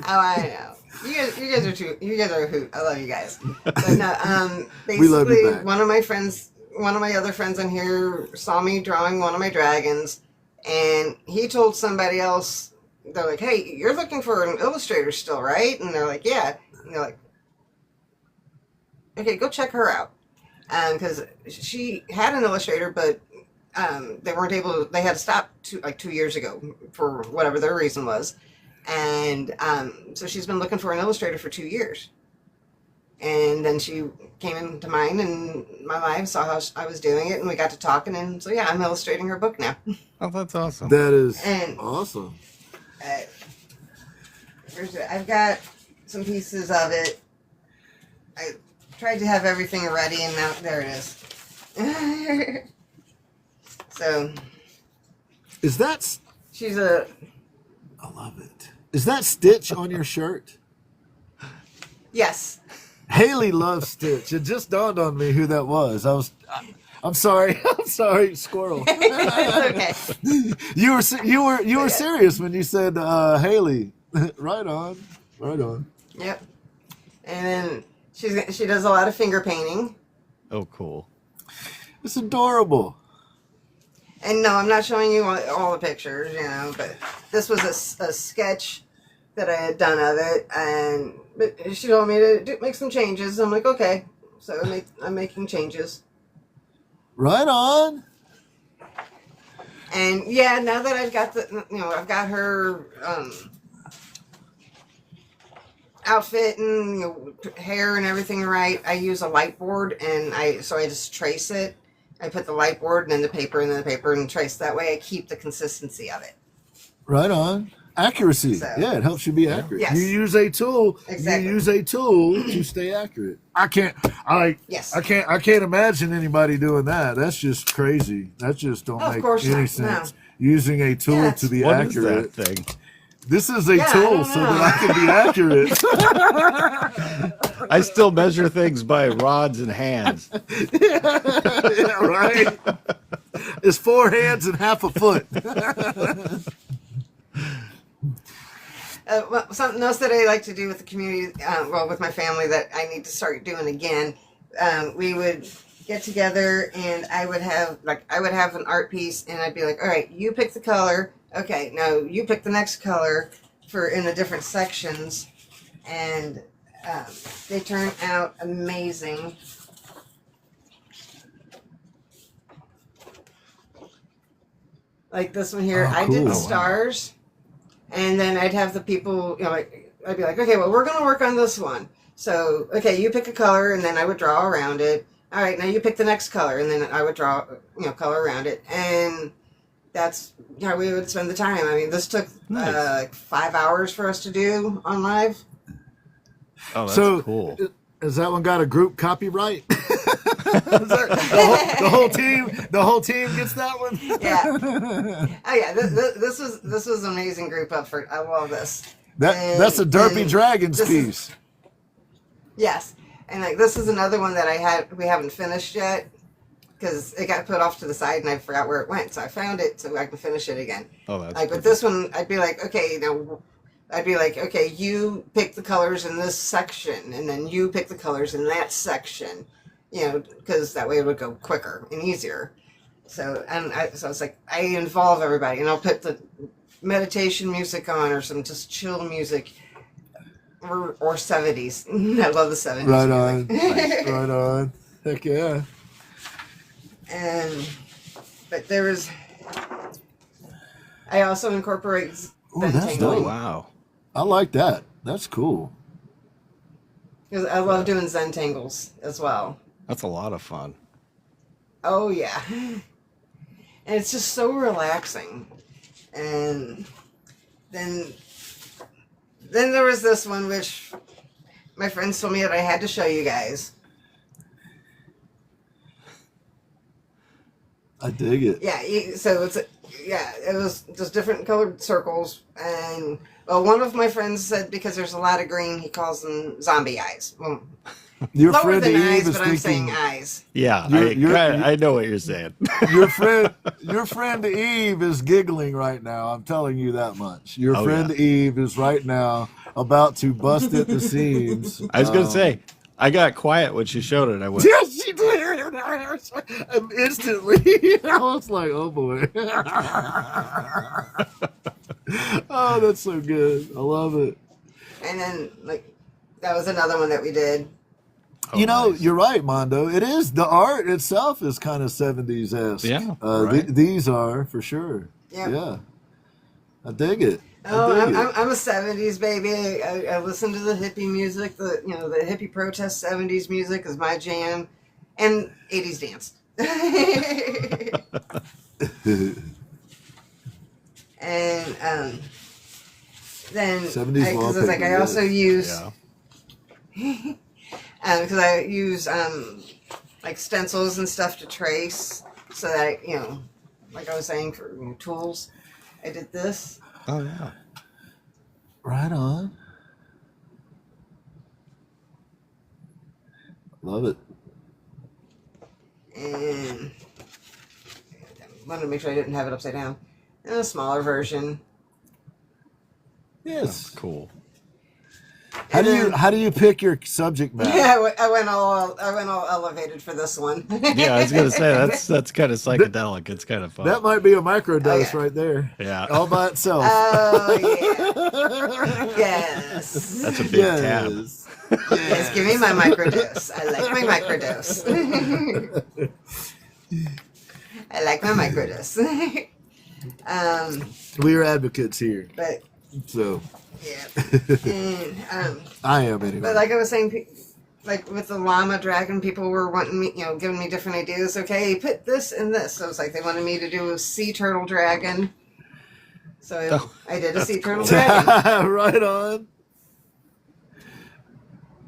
D: I know. You guys are too. You guys are a hoot. I love you guys. But no,
A: We love you
D: basically,
A: back.
D: one of my other friends on here saw me drawing one of my dragons, and he told somebody else. They're like, "Hey, you're looking for an illustrator still, right?" And they're like, "Yeah." And they're like, "Okay, go check her out," because she had an illustrator, but they weren't able to. They had to stop 2 years ago for whatever their reason was. And so she's been looking for an illustrator for 2 years. And then she came into mine and my live, saw how I was doing it, and we got to talking. And so, yeah, I'm illustrating her book now.
B: Oh, that's awesome.
A: That is
D: And-
A: awesome.
D: I've got some pieces of it. I tried to have everything ready, and now there it is. So,
A: Is that?
D: she's a...
A: I love it. Is that Stitch on your shirt?
D: Yes.
A: Haley loves Stitch. It just dawned on me who that was. I'm sorry. I'm sorry, squirrel.
D: It's okay.
A: You were serious when you said Haley. Right on.
D: Yep. And then she does a lot of finger painting.
B: Oh, cool.
A: It's adorable.
D: And no, I'm not showing you all the pictures, but this was a sketch that I had done of it, but she told me to make some changes. I'm like, okay. So I'm making changes.
A: Right on.
D: And yeah, now that I've got I've got her outfit and hair and everything right, I use a light board, and I just trace it. I put the light board and then the paper and trace. That way I keep the consistency of it.
A: Right on. Accuracy.
D: So-
A: Yeah, it helps you be accurate.
D: Yes.
A: You use a tool.
D: Exactly.
A: You use a tool to stay accurate. I can't imagine anybody doing that. That's just crazy. That just don't
D: Of
A: make
D: course
A: any
D: not,
A: sense.
D: no.
A: Using a tool
D: Yeah,
A: to be
B: What is
A: accurate.
B: that thing?
A: This is a
D: Yeah, I
A: tool
D: don't
A: so
D: know.
A: that I can be accurate.
B: I still measure things by rods and hands.
A: Yeah, right. It's 4 hands and half a foot.
D: Well, something else that I like to do with the community, with my family that I need to start doing again. We would get together and I would have an art piece and I'd be like, all right, you pick the color. Okay, now you pick the next color for in the different sections, and they turn out amazing. Like this one here,
A: Oh,
D: I did
A: cool.
D: the
A: Oh, wow.
D: stars, and then I'd have the people, I'd be like, okay, well, we're gonna work on this one. So, okay, you pick a color, and then I would draw around it. All right, now you pick the next color, and then I would draw, color around it, and that's how we would spend the time. I mean, this took
B: Nice.
D: like 5 hours for us to do on live.
B: Oh, that's
A: So,
B: cool.
A: Has that one got a group copyright? the whole team gets that one.
D: Yeah. Oh yeah. This was an amazing group effort. I love this.
A: That's a Derpy
D: And
A: Dragons
D: this is-
A: piece.
D: Yes, and like this is another one that we haven't finished yet because it got put off to the side and I forgot where it went. So I found it so I can finish it again.
B: Oh, that's
D: Like with this one, I'd be like, okay, you pick the colors in this section, and then you pick the colors in that section, because that way it would go quicker and easier. So so it's like I involve everybody, and I'll put the meditation music on or some just chill music, or 70s. I love the 70s.
A: Right on.
D: music.
A: Right on. Heck yeah.
D: But I also incorporate
A: Ooh, that's
B: Oh,
A: dope.
B: wow.
A: I like that. That's cool.
D: because I love doing Zen tangles as well.
B: That's a lot of fun.
D: Oh yeah, and it's just so relaxing. And then there was this one which my friends told me that I had to show you guys.
A: I dig it.
D: Yeah, so it was just different colored circles, and one of my friends said because there's a lot of green, he calls them zombie eyes. Well,
A: Your
D: lower
A: friend
D: than
A: Eve
D: eyes,
A: is
D: but I'm saying
A: thinking.
D: eyes.
B: Yeah, I know what you're saying.
A: Your friend Eve is giggling right now. I'm telling you that much. Your
B: Oh,
A: friend
B: yeah.
A: Eve is right now about to bust at the seams.
B: I was going to say, I got quiet when she showed it. I went,
A: Yes, she did. Instantly, I was like, "Oh boy!" Oh, that's so good. I love it.
D: And then that was another one that we did.
B: oh,
A: You know,
B: nice.
A: you're right, Mondo. It is the art itself is kind of 70s esque.
B: Yeah, right.
A: These are for sure.
D: Yeah.
A: Yeah, I dig it.
D: Oh,
A: I dig it.
D: I'm a 70s baby. I listen to the hippie music. The hippie protest 70s music is my jam, and 80s dance. And then
A: 70s
D: because I
A: wallpaper,
D: also
A: yes.
D: use
B: Yeah.
D: because I use like stencils and stuff to trace, so that like I was saying for tools, I did this.
B: Oh, yeah.
A: Right on. Love it.
D: And I wanted to make sure I didn't have it upside down. And a smaller version.
A: Yes.
B: That's cool.
A: How do you pick your subject matter?
D: Yeah, I went all elevated for this one.
B: Yeah, I was going to say, that's kind of psychedelic. It's kind of fun.
A: That might be a microdose
D: Oh, yeah.
A: right there.
B: Yeah.
A: All by itself.
D: Oh yeah. Yes.
B: That's a big tab.
A: yes.
D: Yes, give me my microdose. I like my microdose. I like my microdose.
A: We are advocates here.
D: But
A: So
D: yeah. And,
A: I am anyway.
D: but like I was saying, like with the llama dragon, people were wanting me, giving me different ideas. Okay, put this and this. So it's like they wanted me to do a sea turtle dragon. So I did a
B: that's
D: sea turtle
B: cool.
D: dragon.
A: Right on.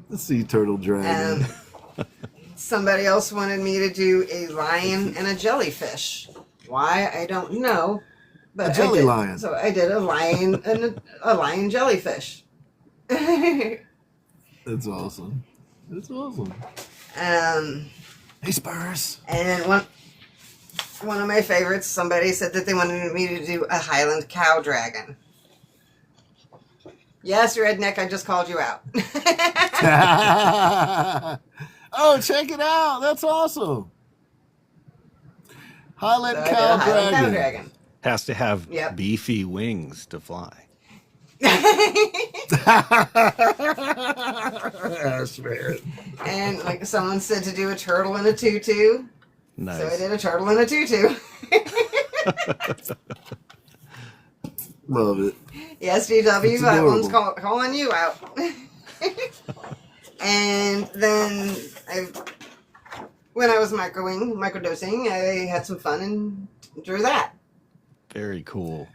A: The sea turtle dragon.
D: Somebody else wanted me to do a lion and a jellyfish. Why, I don't know. But
A: A jelly
D: I did.
A: lion.
D: So I did a lion and a lion jellyfish.
A: That's awesome. That's awesome.
D: um,
A: Hey, Spurs.
D: and one of my favorites, somebody said that they wanted me to do a Highland cow dragon. Yes, redneck, I just called you out.
A: Oh, check it out. That's awesome. Highland
D: So I did a
A: cow
D: Highland cow
A: dragon.
D: dragon.
B: Has to have
D: Yep.
B: beefy wings to fly.
A: Ash, man.
D: And like someone said to do a turtle in a tutu.
B: Nice.
D: So I did a turtle in a tutu.
A: Love it.
D: Yes, GW,
A: It's
D: that one's
A: adorable.
D: calling you out. And then when I was microdosing, I had some fun and drew that.
B: Very cool.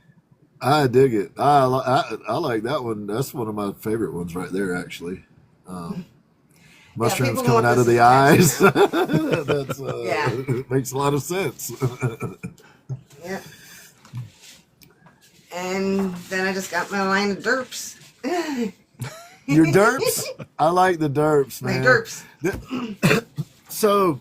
A: I dig it. I like that one. That's one of my favorite ones right there, actually. Mushrooms
D: people
A: coming
D: want
A: out of
D: this
A: the
D: as a
A: eyes. That's
D: Yeah.
A: makes a lot of sense.
D: Yeah. And then I just got my line of derps.
A: Your derps? I like the derps,
D: My
A: man.
D: derps.
A: So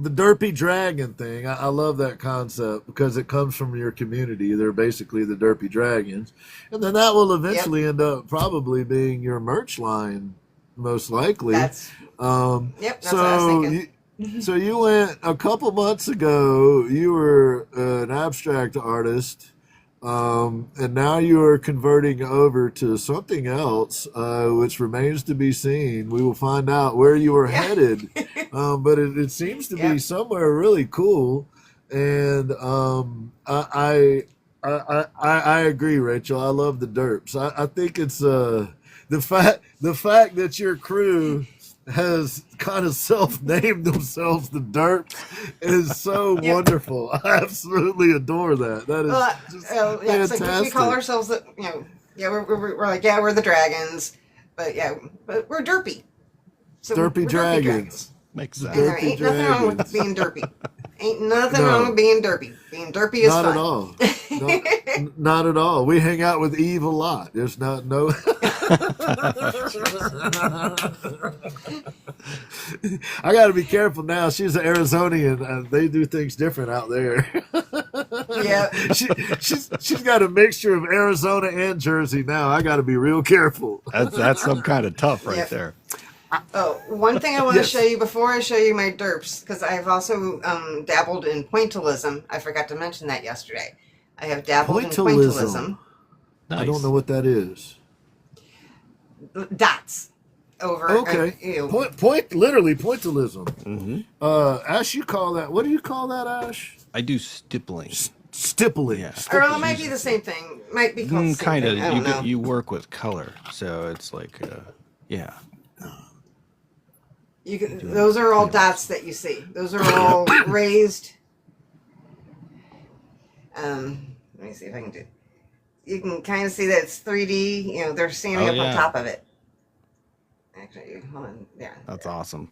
A: the derpy dragon thing, I love that concept because it comes from your community. They're basically the derpy dragons. And then that will eventually end up probably being your merch line, most likely.
D: That's
A: Yep,
D: that's what I was thinking.
A: So you went a couple months ago, you were an abstract artist, and now you are converting over to something else, which remains to be seen. We will find out where you are headed, but it seems to be somewhere really cool. And I agree, Rachel. I love the derps. I think it's the fact that your crew has kind of self-named themselves the Derps is so wonderful. I absolutely adore that. That is just
D: It's like
A: fantastic.
D: we call ourselves the, we're like, we're the dragons, but we're derpy. So
A: Derpy
D: we're
A: dragons.
B: Makes
D: And
B: sense.
D: there ain't nothing wrong with
A: dragons.
D: being derpy. Ain't nothing
A: No.
D: wrong with being derpy. Being derpy is
A: Not
D: fun.
A: at all. Not at all. We hang out with Eve a lot. There's no. I got to be careful now. She's an Arizonian, and they do things different out there.
D: Yeah.
A: She's got a mixture of Arizona and Jersey now. I got to be real careful.
B: That's some kind of tough right
D: Yep.
B: there.
D: Oh, one thing I want to
A: Yes.
D: show you before I show you my derps, because I've also dabbled in pointillism. I forgot to mention that yesterday. I have dabbled in pointillism.
B: Nice.
A: I don't know what that is.
D: Dots over.
A: Okay. Literally pointillism.
B: Mm-hmm.
A: Ash, you call that? What do you call that, Ash?
B: I do stippling.
A: Stippling.
B: Yeah.
D: Or it might be the same thing. Might be called the same
B: Kind of.
D: thing. I don't know.
B: You work with color, so it's like, yeah.
D: Those are all dots that you see. Those are all raised. Let me see if I can do. You can kind of see that it's 3D. They're standing
B: Oh,
D: up
B: yeah.
D: on top of it. Actually, hold on. Yeah.
B: That's awesome.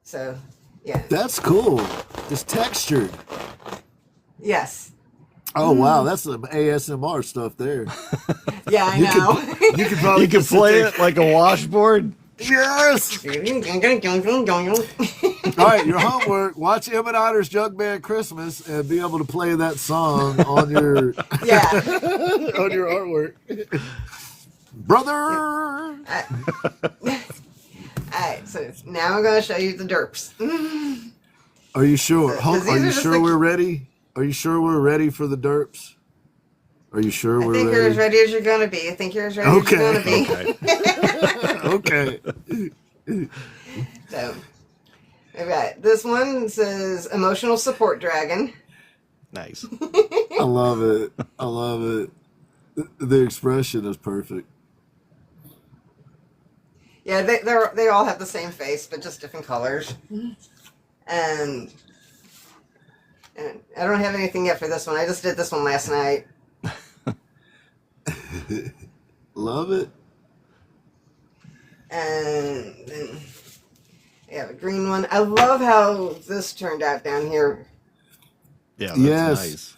D: So, yeah.
A: That's cool. It's textured.
D: Yes.
A: Oh wow, that's some ASMR stuff there.
D: Yeah, I
A: You
D: know.
A: You could probably
B: You can
A: just sit
B: play
A: there-
B: it like a washboard.
A: Yes. All right, your homework: watch Em and Otter's Jug Band Christmas and be able to play that song on your
D: Yeah.
A: on your artwork, brother.
D: Alright, so now I'm going to show you the derps.
A: Are you sure?
D: Because these
A: Are
D: are
A: you
D: just
A: sure
D: the-
A: we're ready? Are you sure we're ready for the derps? Are you sure
D: I
A: we're
D: think you're as
A: ready?
D: ready as you're going to be. I think you're as ready as you're going to be.
B: Okay.
A: Okay.
D: So, alright, this one says emotional support dragon.
B: Nice.
A: I love it. I love it. The expression is perfect.
D: Yeah, they all have the same face, but just different colors. And And I don't have anything yet for this one. I just did this one last night.
A: Love it.
D: And then I have a green one. I love how this turned out down here.
B: Yeah, that's
A: Yes.
B: nice.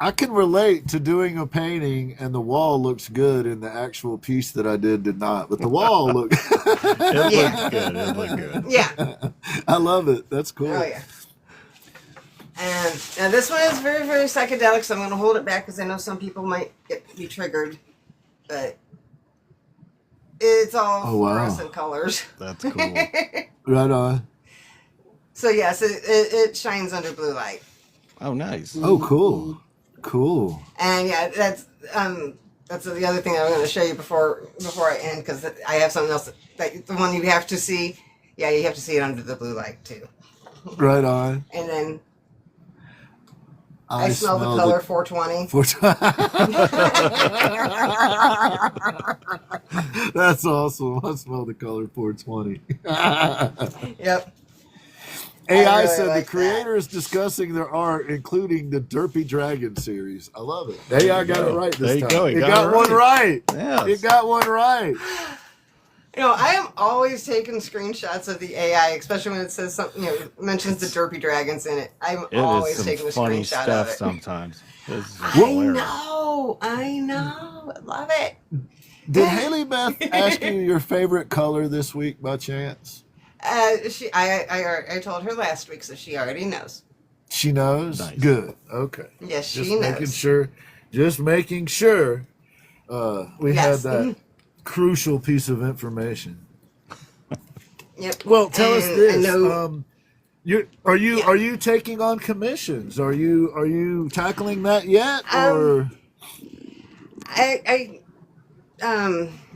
A: I can relate to doing a painting and the wall looks good and the actual piece that I did not. But the wall looked
B: It
D: Yeah.
B: looked good. It looked good.
D: Yeah.
A: I love it. That's cool.
D: Oh, yeah. And now this one is very, very psychedelic, so I'm going to hold it back because I know some people might be triggered. But it's all
A: Oh, wow.
D: fluorescent colors.
B: That's cool.
A: Right on.
D: So, yes, it shines under blue light.
B: Oh, nice.
A: Oh, cool. Cool.
D: And, yeah, that's the other thing I'm going to show you before I end, because I have something else that the one you have to see. Yeah, you have to see it under the blue light, too.
A: Right on.
D: And then I smell the color 420.
A: That's awesome. I smell the color 420.
D: Yep.
A: AI
D: really
A: said
D: like
A: the creator is discussing their art, including the Derpy Dragon series. I love it. AI got it right this
B: There you
A: time.
B: go. He
A: It
B: got
A: got
B: it
A: one right.
B: Yes.
A: It got one right.
D: You know, I am always taking screenshots of the AI, especially when it says something, mentions the Derpy Dragons in it. I'm
B: It
D: always
B: is
D: taking a
B: some funny
D: screenshot
B: stuff
D: of it.
B: sometimes. It's
D: I
B: hilarious.
D: know. I love it.
A: Did Haley Beth ask you your favorite color this week by chance?
D: I told her last week, so she already knows.
A: She knows?
B: Nice.
A: Good. Okay.
D: Yes,
A: Just
D: she
A: making
D: knows.
A: sure. Just making sure we
D: Yes.
A: had that crucial piece of information.
D: Yep.
A: Well, tell us
D: And
A: this.
D: I know,
A: Are you taking on commissions? Are you tackling that yet? Or
D: I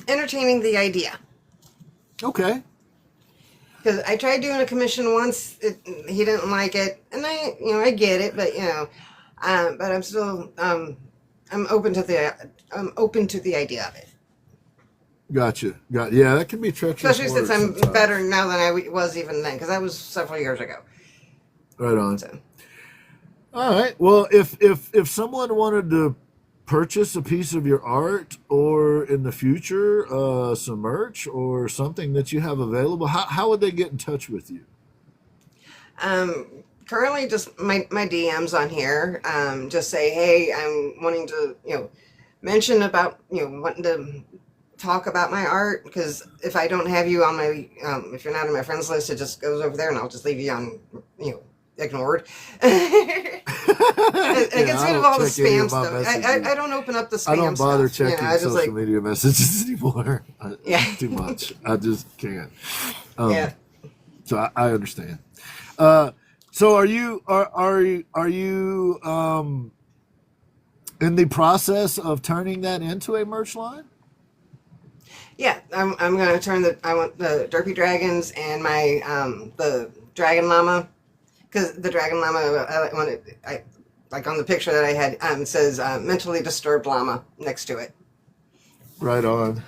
D: entertaining the idea.
A: okay.
D: Because I tried doing a commission once, he didn't like it, and I get it, but but I'm still I'm open to the idea of it,
A: Gotcha. Yeah, that can be treacherous.
D: especially since
A: work
D: I'm
A: sometimes.
D: better now than I was even then, because that was several years ago.
A: Right on.
D: So
A: All right. Well, if someone wanted to purchase a piece of your art, or in the future some merch or something that you have available, how would they get in touch with you?
D: currently just my DMs on here. Just say, hey, I'm wanting to mention about wanting to talk about my art, because if I don't have you on my if you're not on my friends list, it just goes over there and I'll just leave you on ignored. It gets rid of all the spam stuff. I don't open up the spam stuff.
A: I don't bother
D: stuff.
A: checking
D: I just
A: social media messages anymore.
D: Yeah.
A: Too much. I just can't.
D: Yeah.
A: So I understand. So are you in the process of turning that into a merch line?
D: Yeah, I'm going to turn I want the Derpy Dragons and my the Dragon Llama, because the Dragon Llama I like on the picture that I had it says mentally disturbed llama next to it.
A: Right on.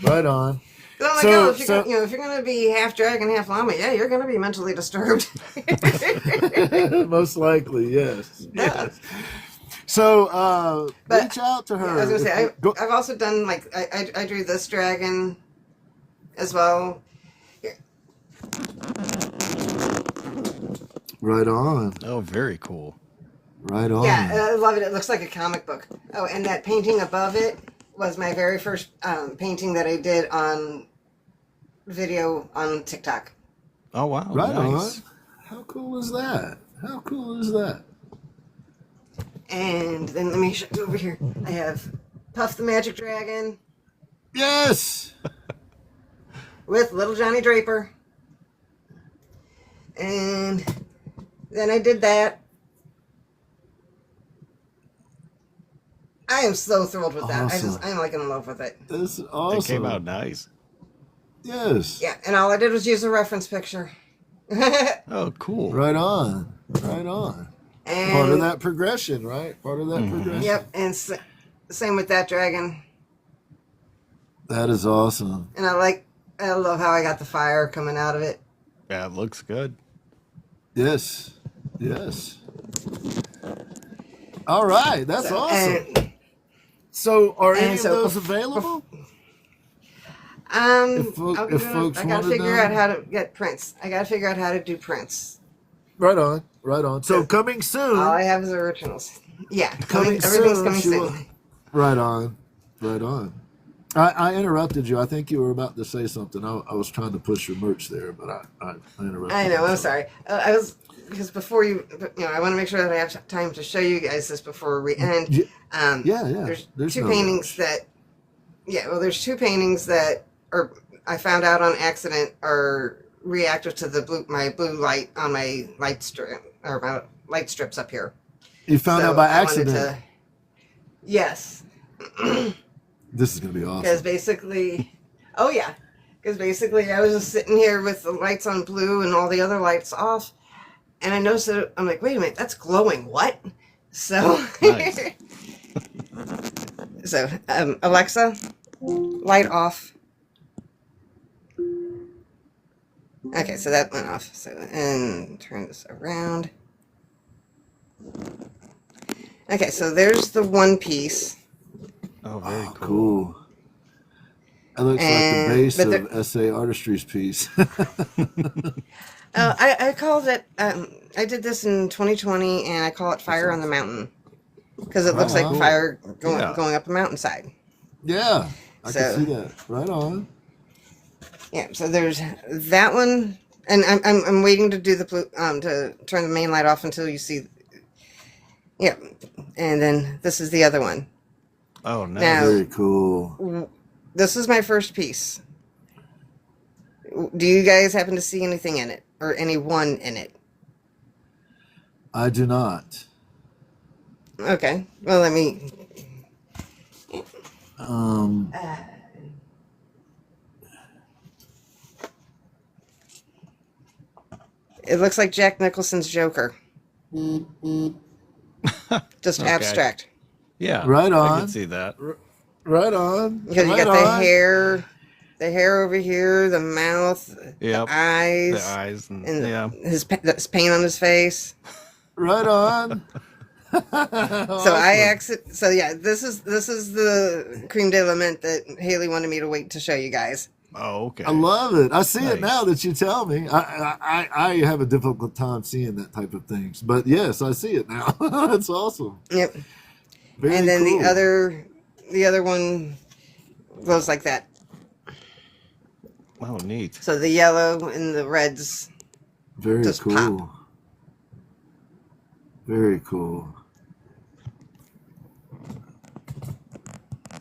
A: Right on.
D: 'Cause I'm like, if you're going to be half dragon, half llama, yeah, you're going to be mentally disturbed.
A: Most likely, yes.
D: Yeah.
A: Yes. So
D: But,
A: reach out to her.
D: I was going to say,
A: Go-
D: I've also done I drew this dragon as well. Here.
A: Right on.
B: Oh, very cool.
A: Right on.
D: Yeah, I love it. It looks like a comic book. Oh, and that painting above it was my very first painting that I did on video on TikTok.
B: Oh, wow.
A: Right
B: Nice.
A: on. How cool is that? How cool is that?
D: And then let me show you over here. I have Puff the Magic Dragon
A: Yes.
D: with Little Johnny Draper. And then I did that. I am so thrilled with that.
A: Awesome.
D: I'm like in love with it.
A: This is awesome.
B: It came out nice.
A: Yes.
D: Yeah, and all I did was use a reference picture.
B: Oh, cool.
A: Right on. Right on.
D: And
A: Part of that progression, right? Part of that progression.
D: Yep, and same with that dragon.
A: That is awesome.
D: And I love how I got the fire coming out of it.
B: Yeah, it looks good.
A: Yes. Yes. All right, that's
D: So,
A: awesome. So, are
D: and
A: any of
D: so
A: those available?
D: I
A: folks
D: gotta
A: wanted
D: figure
A: them?
D: out how to get prints. I gotta figure out how to do prints.
A: Right on, right on. So, coming
D: All
A: soon.
D: I have is originals. Yeah,
A: Coming
D: everything's
A: soon.
D: coming
A: She will-
D: soon.
A: Right on, right on. I interrupted you. I think you were about to say something. I was trying to push your merch there, but I interrupted.
D: I know.
A: you.
D: I'm sorry. I was because before I want to make sure that I have time to show you guys this before we end.
A: Yeah.
D: There's two
A: no
D: paintings
A: rush.
D: that. Yeah, well, there's two paintings that are I found out on accident are reactive to my blue light on my light strip or my light strips up here.
A: You found out by accident.
D: Yes.
A: This is going to be awesome.
D: Because basically, I was just sitting here with the lights on blue and all the other lights off, and I noticed that I'm like, wait a minute, that's glowing. What? So,
B: Nice.
D: so Alexa, light off. Okay, so that went off. So and turn this around. Okay, so there's the one piece.
B: Oh, very cool.
A: Cool. That looks like the base of S.A. Artistry's piece.
D: I called it. I did this in 2020, and I call it "Fire on the Mountain" because it looks like
A: Wow.
D: fire
B: Yeah.
D: going up a mountainside.
A: Yeah, I
D: So-
A: can see that. Right on.
D: Yeah, so there's that one, and I'm waiting to do to turn the main light off until you see. Yeah, and then this is the other one.
B: Oh, nice.
D: Now-
A: Very cool.
D: This is my first piece. Do you guys happen to see anything in it, or anyone in it?
A: I do not.
D: Okay, well let me. It looks like Jack Nicholson's Joker. Just
B: Okay.
D: abstract.
B: Yeah.
A: Right
B: I
A: on.
B: can see that.
A: Right on.
D: Because you
A: right
D: got the
A: on.
D: hair over here, the mouth,
B: Yep.
D: the eyes,
B: The eyes and,
D: and
B: yeah.
D: this paint on his face.
A: Right on.
D: So yeah, this is the creme de la mint that Haley wanted me to wait to show you guys.
B: Oh, okay.
A: I love it. I see it
B: Nice.
A: now that you tell me. I have a difficult time seeing that type of things, but yes, I see it now. That's awesome.
D: Yep.
A: Very
D: And then
A: cool.
D: the other one goes like that.
B: Oh, neat.
D: So the yellow and the reds.
A: Very
D: just
A: cool.
D: pop.
A: Very cool.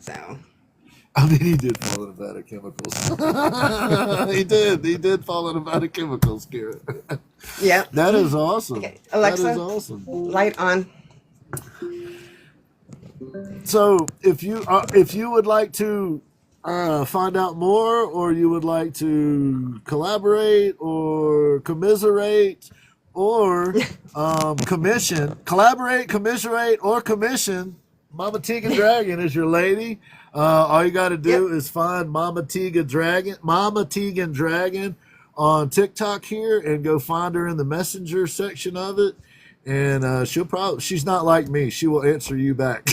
D: So
A: I mean, he did fall in a vat of chemicals. He did fall in a vat of chemicals, Kira.
D: yeah,
A: That is awesome.
D: Okay, Alexa.
A: That is awesome.
D: light on.
A: So, if you would like to find out more, or you would like to collaborate or commiserate or collaborate, commiserate, or commission, Mama Tegan Dragon is your lady. All you got to do is find Mama Tegan Dragon on TikTok here and go find her in the messenger section of it. And she's not like me. She will answer you back.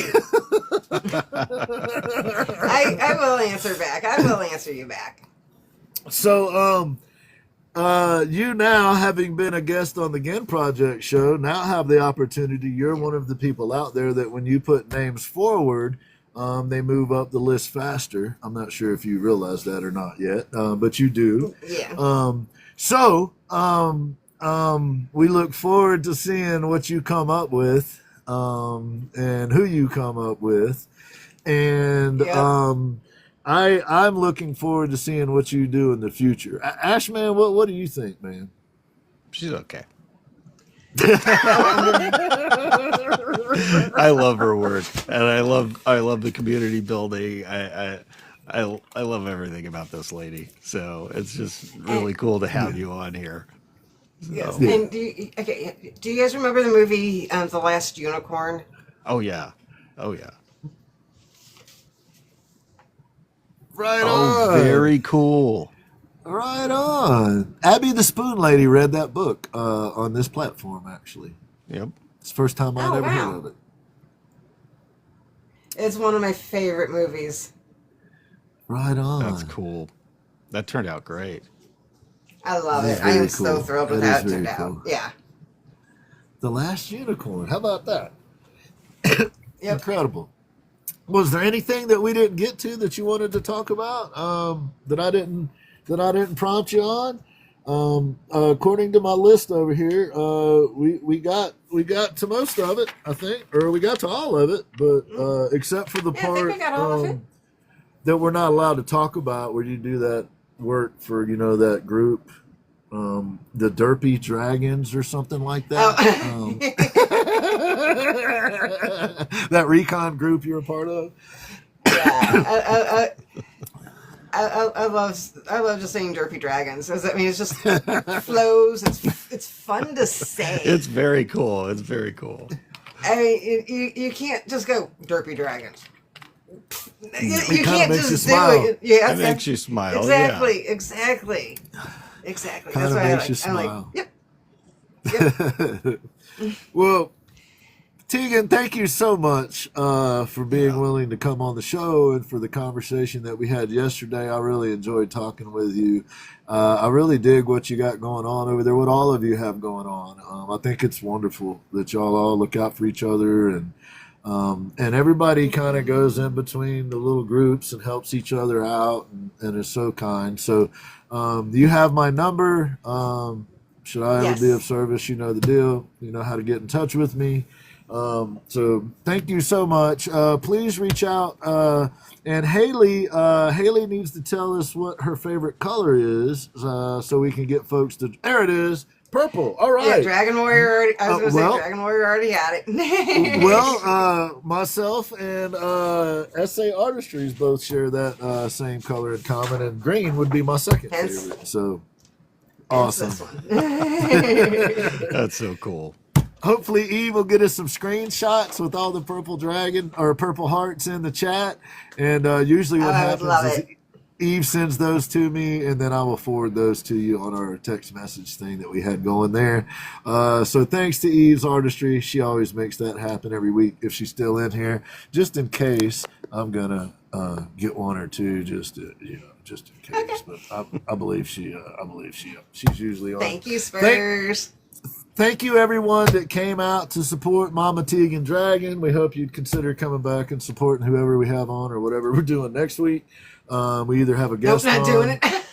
D: I will answer back. I will answer you back.
A: So, you now, having been a guest on the Ginn Project show, now have the opportunity. You're one of the people out there that when you put names forward, they move up the list faster. I'm not sure if you realize that or not yet, but you do.
D: Yeah.
A: We look forward to seeing what you come up with, and who you come up with. And I'm looking forward to seeing what you do in the future. Ash, man, what do you think, man?
B: She's okay. I love her work, and I love the community building. I love everything about this lady. So it's just really cool to have you on here. So.
D: Yes. And do you guys remember the movie The Last Unicorn?
B: Oh yeah. Oh yeah.
A: Right
B: Oh,
A: on.
B: very cool.
A: Right on. Abby the Spoon Lady read that book on this platform, actually.
B: Yep.
A: It's the first time I'd
D: Oh,
A: ever
D: wow.
A: heard of it.
D: It's one of my favorite movies.
A: Right on.
B: That's cool. That turned out great.
D: I love
A: That is
D: it. I am
A: very
D: so
A: cool.
D: thrilled with
A: That
D: how
A: is
D: it turned
A: very
D: out.
A: cool.
D: Yeah.
A: The Last Unicorn. How about that?
D: Yep.
A: Incredible. Was there anything that we didn't get to that you wanted to talk about that I didn't prompt you on? According to my list over here, we got to most of it, I think, or we got to all of it, but except for the
D: Yeah, I think we
A: part
D: got all of it.
A: that we're not allowed to talk about, where you do that work for that group, the Derpy Dragons or something like that.
D: Oh.
A: That recon group you're a part of.
D: Yeah. I love just saying Derpy Dragons. I mean, it's just flows. It's fun to say.
B: It's very cool. It's very cool.
D: I mean, you can't just go Derpy Dragons. You
A: It kinda
D: can't
A: makes you
D: just do
A: smile.
D: it. Yeah,
B: It makes you smile.
D: exactly,
B: Yeah.
D: exactly.
A: Kinda
D: That's why
A: makes you
D: I'm
A: smile.
D: like, yep.
A: Well, Tegan, thank you so much for being willing to come on the show and for the conversation that we had yesterday. I really enjoyed talking with you. I really dig what you got going on over there, what all of you have going on. I think it's wonderful that y'all all look out for each other, and everybody kind of goes in between the little groups and helps each other out, and is so kind. So you have my number. Should I ever be
D: Yes.
A: of service, you know the deal. You know how to get in touch with me. So thank you so much. Please reach out. And Haley needs to tell us what her favorite color is, so we can get folks to. There it is, purple. All
D: Yeah,
A: right.
D: Dragon Warrior already. I was going to
A: well-
D: say Dragon Warrior already had it.
A: Well, myself and S.A. Artistries both share that same color in common, and green would be my second
D: Hence-
A: favorite. So
D: Hence
A: awesome.
D: this one.
B: That's so cool.
A: Hopefully Eve will get us some screenshots with all the purple dragon or purple hearts in the chat. And usually what
D: I would love
A: happens is
D: it.
A: Eve sends those to me, and then I will forward those to you on our text message thing that we had going there. So thanks to Eve's artistry. She always makes that happen every week if she's still in here. Just in case, I'm going to get one or two just in case. But I believe she's usually on.
D: Thank you, Spurs.
A: Thank you, everyone that came out to support Mama Tegan Dragon. We hope you'd consider coming back and supporting whoever we have on or whatever we're doing next week. We either have a
D: Nope,
A: guest
D: not
A: on.
D: doing it.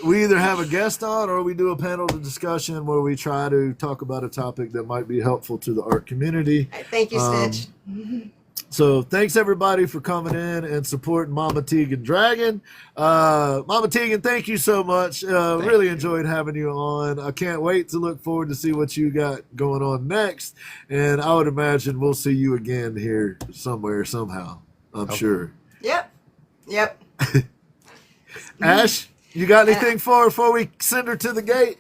A: we either have a guest on, or we do a panel discussion where we try to talk about a topic that might be helpful to the art community.
D: Thank you, Stitch.
A: So thanks everybody for coming in and supporting Mama Tegan Dragon. Mama Tegan, thank you so much. Really enjoyed having you on. I can't wait to look forward to see what you got going on next. And I would imagine we'll see you again here somewhere, somehow. I'm sure.
D: Yep.
A: Ash, you got anything for her before we send her to the gate?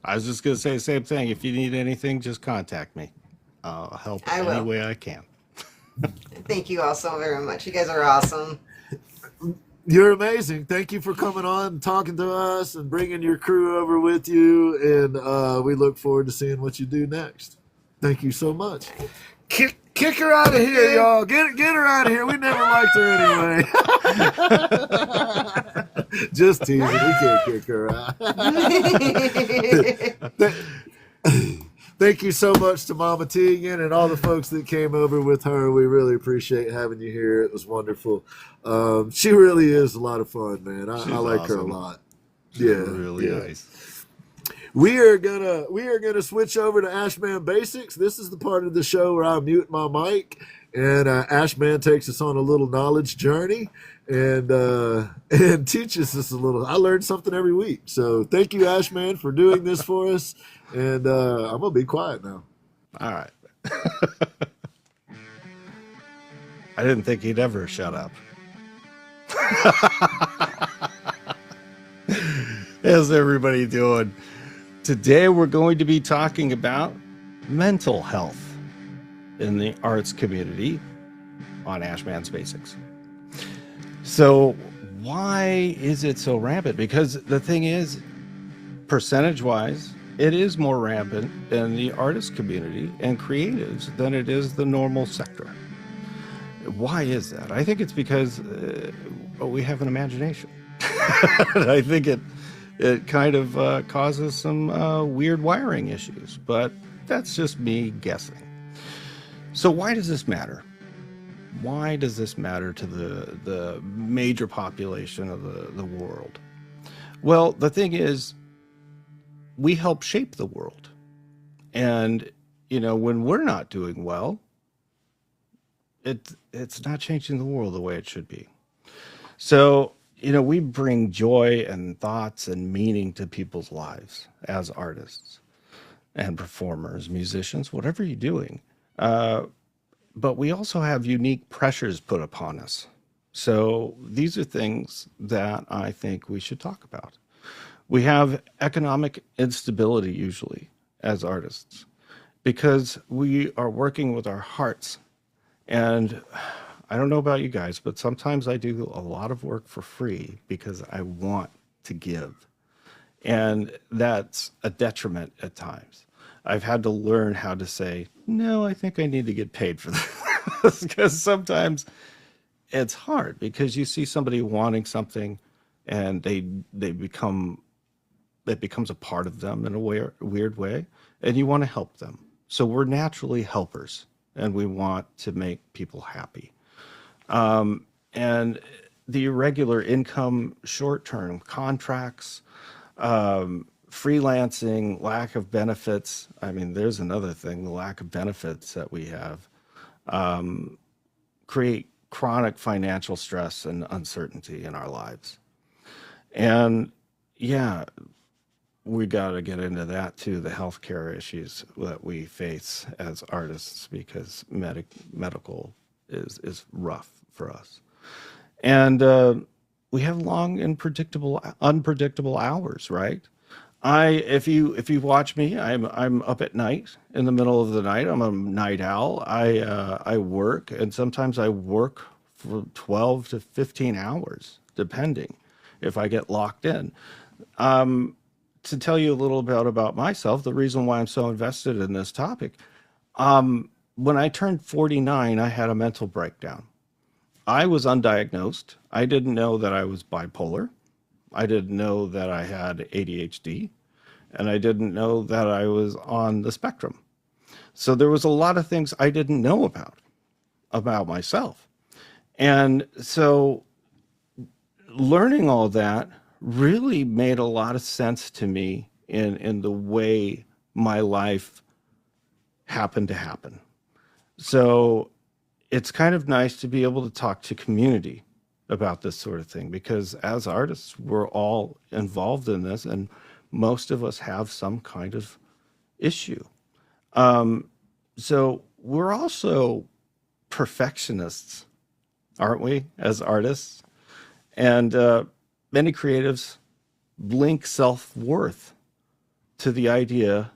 B: I was just going to say the same thing. If you need anything, just contact me. I'll help
D: I will.
B: any way I can.
D: Thank you all so very much. You guys are awesome.
A: You're amazing. Thank you for coming on and talking to us and bringing your crew over with you. And we look forward to seeing what you do next. Thank you so much. Kick her out of here, y'all. Get her out of here. We never liked her anyway. Just teasing. We can't kick her out. Thank you so much to Mama Tegan and all the folks that came over with her. We really appreciate having you here. It was wonderful. She really is a lot of fun, man. I like her a lot.
B: She's really nice.
A: We are gonna switch over to Ashman Basics. This is the part of the show where I mute my mic, and Ashman takes us on a little knowledge journey and teaches us a little. I learn something every week. So thank you, Ashman, for doing this for us. And I'm gonna be quiet now.
B: All right. I didn't think he'd ever shut up. How's everybody doing? Today we're going to be talking about mental health in the arts community on Ashman's Basics. So why is it so rampant? Because the thing is, percentage-wise, it is more rampant in the artist community and creatives than it is the normal sector. Why is that? I think it's because we have an imagination. I think it kind of causes some weird wiring issues, but that's just me guessing. So why does this matter? Why does this matter to the major population of the world? Well, the thing is, we help shape the world. And, when we're not doing well, it's not changing the world the way it should be. So, we bring joy and thoughts and meaning to people's lives as artists and performers, musicians, whatever you're doing. But we also have unique pressures put upon us. So these are things that I think we should talk about. We have economic instability usually as artists because we are working with our hearts. And I don't know about you guys, but sometimes I do a lot of work for free because I want to give. And that's a detriment at times. I've had to learn how to say, no, I think I need to get paid for this. Because sometimes it's hard because you see somebody wanting something and it becomes a part of them in a weird way, and you want to help them. So we're naturally helpers and we want to make people happy. And the irregular income, short-term contracts, freelancing, lack of benefits. I mean, there's another thing, the lack of benefits that we have, create chronic financial stress and uncertainty in our lives. And yeah, we got to get into that too, the healthcare issues that we face as artists, because medical is rough for us. And we have long and unpredictable hours, right? If you watch me, I'm up at night in the middle of the night. I'm a night owl. I work, and sometimes I work for 12 to 15 hours, depending if I get locked in. To tell you a little bit about myself, the reason why I'm so invested in this topic, when I turned 49, I had a mental breakdown. I was undiagnosed. I didn't know that I was bipolar. I didn't know that I had ADHD, and I didn't know that I was on the spectrum. So there was a lot of things I didn't know about myself. And so learning all that really made a lot of sense to me in the way my life happened to happen. So it's kind of nice to be able to talk to community about this sort of thing, because as artists, we're all involved in this, and most of us have some kind of issue. So we're also perfectionists, aren't we, as artists? And many creatives link self-worth to the idea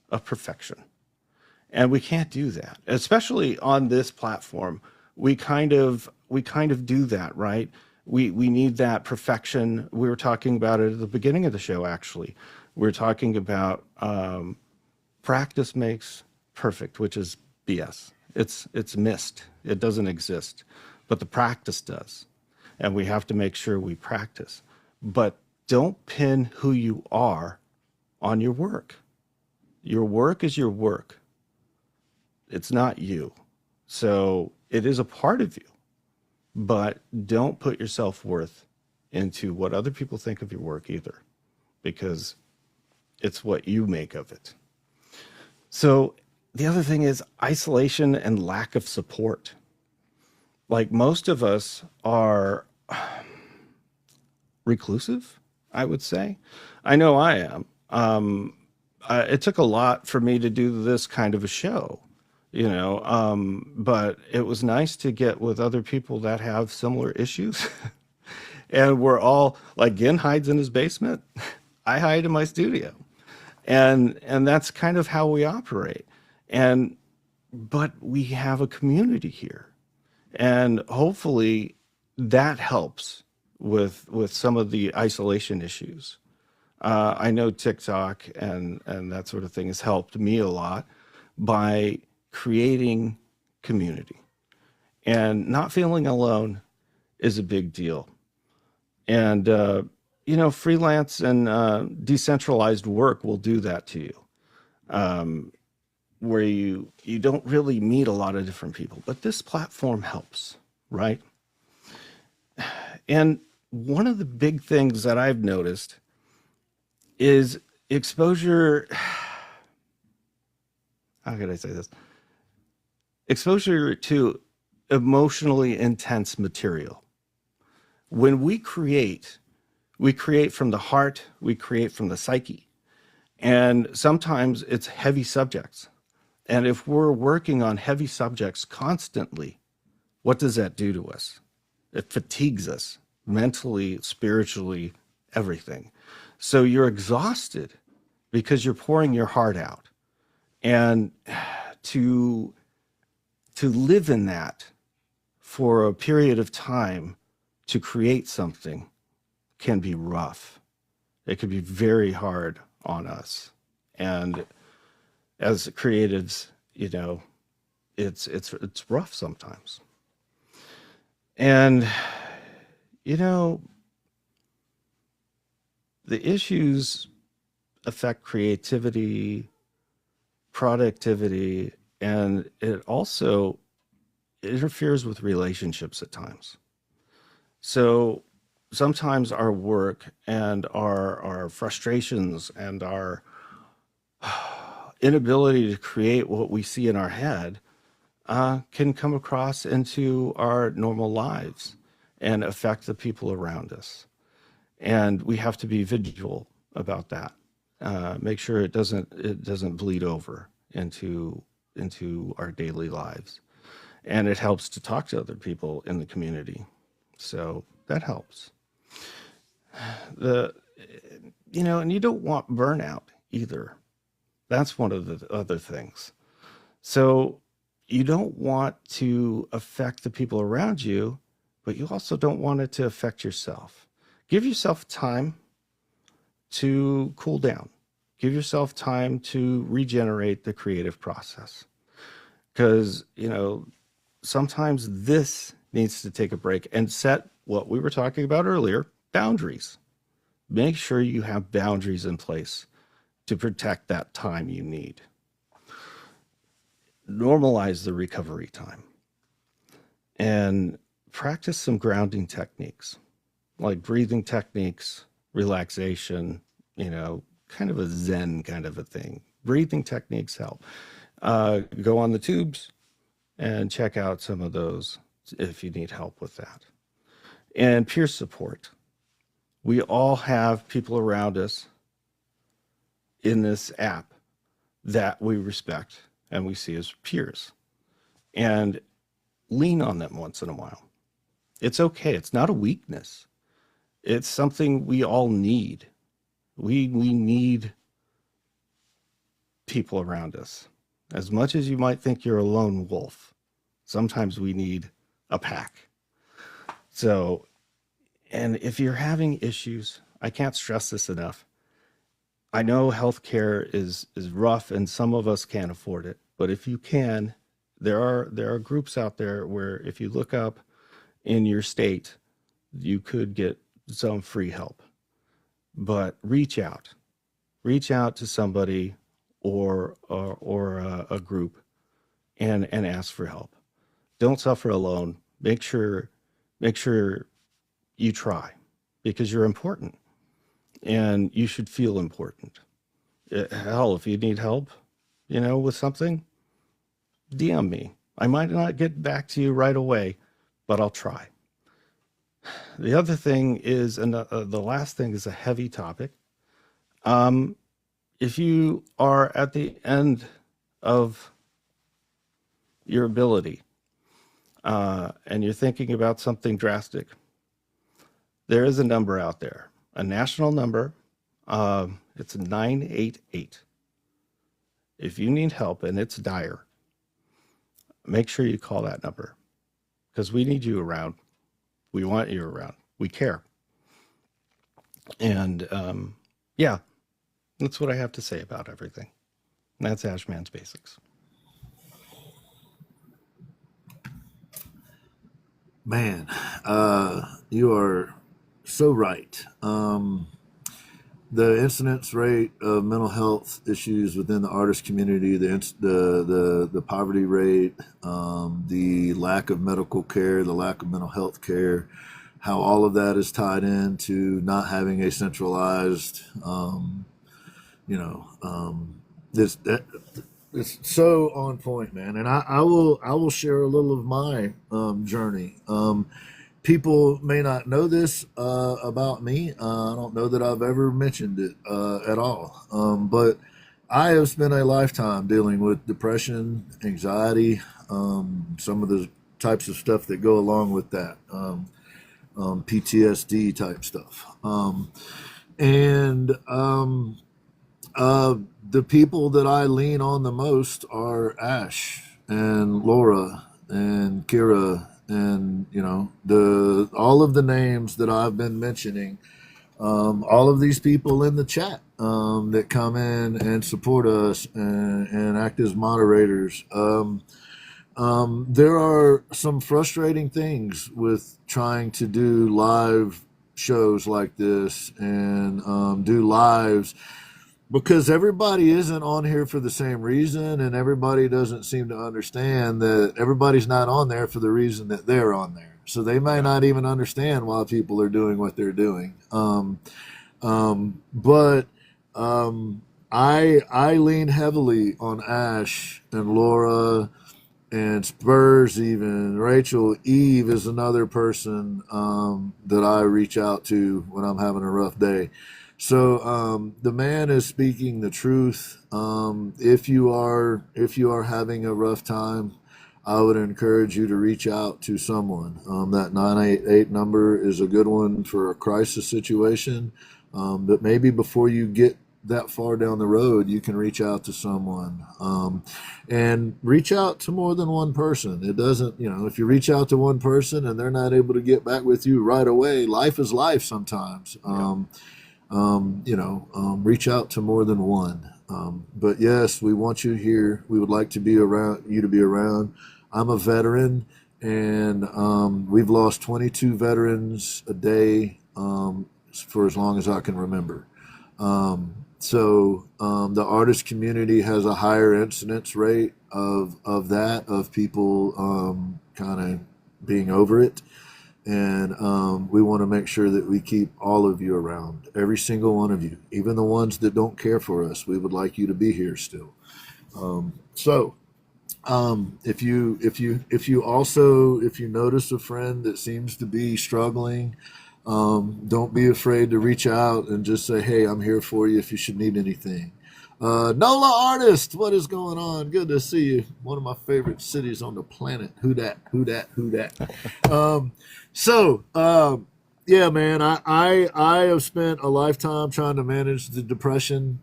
B: of perfection. And we can't do that, especially on this platform. We kind of do that, right? We need that perfection. We were talking about it at the beginning of the show, actually. We were talking about practice makes perfect, which is BS. It's missed. It doesn't exist, but the practice does. And we have to make sure we practice. But don't pin who you are on your work. Your work is your work. It's not you. So it is a part of you, but don't put your self-worth into what other people think of your work either, because it's what you make of it. So the other thing is isolation and lack of support. Like, most of us are reclusive, I would say. I know I am. It took a lot for me to do this kind of a show, but it was nice to get with other people that have similar issues. And we're all, like, Ginn hides in his basement. I hide in my studio. And that's kind of how we operate. But we have a community here. And hopefully that helps with some of the isolation issues I know TikTok and that sort of thing has helped me a lot by creating community, and not feeling alone is a big deal. And freelance and decentralized work will do that to you, where you don't really meet a lot of different people, but this platform helps, right? And one of the big things that I've noticed is exposure. How could I say this? Exposure to emotionally intense material. When we create from the heart, we create from the psyche. And sometimes it's heavy subjects. And if we're working on heavy subjects constantly, what does that do to us? It fatigues us mentally, spiritually, everything. So you're exhausted because you're pouring your heart out. And to live in that for a period of time to create something can be rough. It can be very hard on us. And as creatives, it's rough sometimes. And the issues affect creativity, productivity, and it also interferes with relationships at times. So sometimes our work and our frustrations and our inability to create what we see in our head can come across into our normal lives and affect the people around us. And we have to be vigilant about that. Make sure it doesn't bleed over into our daily lives. And it helps to talk to other people in the community. So that helps. And you don't want burnout either. That's one of the other things. So you don't want to affect the people around you, but you also don't want it to affect yourself. Give yourself time to cool down. Give yourself time to regenerate the creative process. Because, sometimes this needs to take a break and set what we were talking about earlier, boundaries. Make sure you have boundaries in place to protect that time you need. Normalize the recovery time and practice some grounding techniques like breathing techniques, relaxation, kind of a Zen kind of a thing. Breathing techniques help. Go on the tubes and check out some of those if you need help with that. And peer support. We all have people around us in this app that we respect and we see as peers. And lean on them once in a while. It's okay. It's not a weakness. It's something we all need. We need people around us. As much as you might think you're a lone wolf, sometimes we need a pack. So, and if you're having issues, I can't stress this enough. I know healthcare is rough and some of us can't afford it, but if you can, there are groups out there where if you look up in your state, you could get some free help. But reach out to somebody or a group and ask for help. Don't suffer alone. Make sure you try, because you're important and you should feel important. Hell, if you need help, with something, DM me. I might not get back to you right away, but I'll try. The other thing is, and the last thing is a heavy topic. If you are at the end of your ability and you're thinking about something drastic, there is a number out there, a national number. It's 988. If you need help and it's dire, make sure you call that number, because we need you around. We want you around. We care. And Yeah, that's what I have to say about everything. That's Ashman's Basics.
A: Man, you are so right. The incidence rate of mental health issues within the artist community, the poverty rate, the lack of medical care, the lack of mental health care, how all of that is tied into not having a centralized, this that it's so on point, man. And I will share a little of my journey. People may not know this about me. I don't know that I've ever mentioned it at all. But I have spent a lifetime dealing with depression, anxiety, some of the types of stuff that go along with that, PTSD type stuff. And the people that I lean on the most are Ash and Laura and Kira and the all of the names that I've been mentioning, all of these people in the chat that come in and support us and act as moderators. There are some frustrating things with trying to do live shows like this and do lives, because everybody isn't on here for the same reason, and everybody doesn't seem to understand that everybody's not on there for the reason that they're on there. So they may not even understand why people are doing what they're doing. But I lean heavily on Ash and Laura and Spurs, even Rachel. Eve is another person that I reach out to when I'm having a rough day. So the man is speaking the truth. If you are having a rough time, I would encourage you to reach out to someone. That 988 number is a good one for a crisis situation. But maybe before you get that far down the road, you can reach out to someone, and reach out to more than one person. It doesn't, if you reach out to one person and they're not able to get back with you right away, life is life sometimes. Reach out to more than one. But yes, we want you here. We would like to be around you to be around. I'm a veteran, and we've lost 22 veterans a day for as long as I can remember. So the artist community has a higher incidence rate of people kind of being over it. And we want to make sure that we keep all of you around, every single one of you, even the ones that don't care for us. We would like you to be here still. If you notice a friend that seems to be struggling, don't be afraid to reach out and just say, "Hey, I'm here for you if you should need anything." NOLA Artist, what is going on? Good to see you. One of my favorite cities on the planet. Who dat? Yeah, man, I have spent a lifetime trying to manage the depression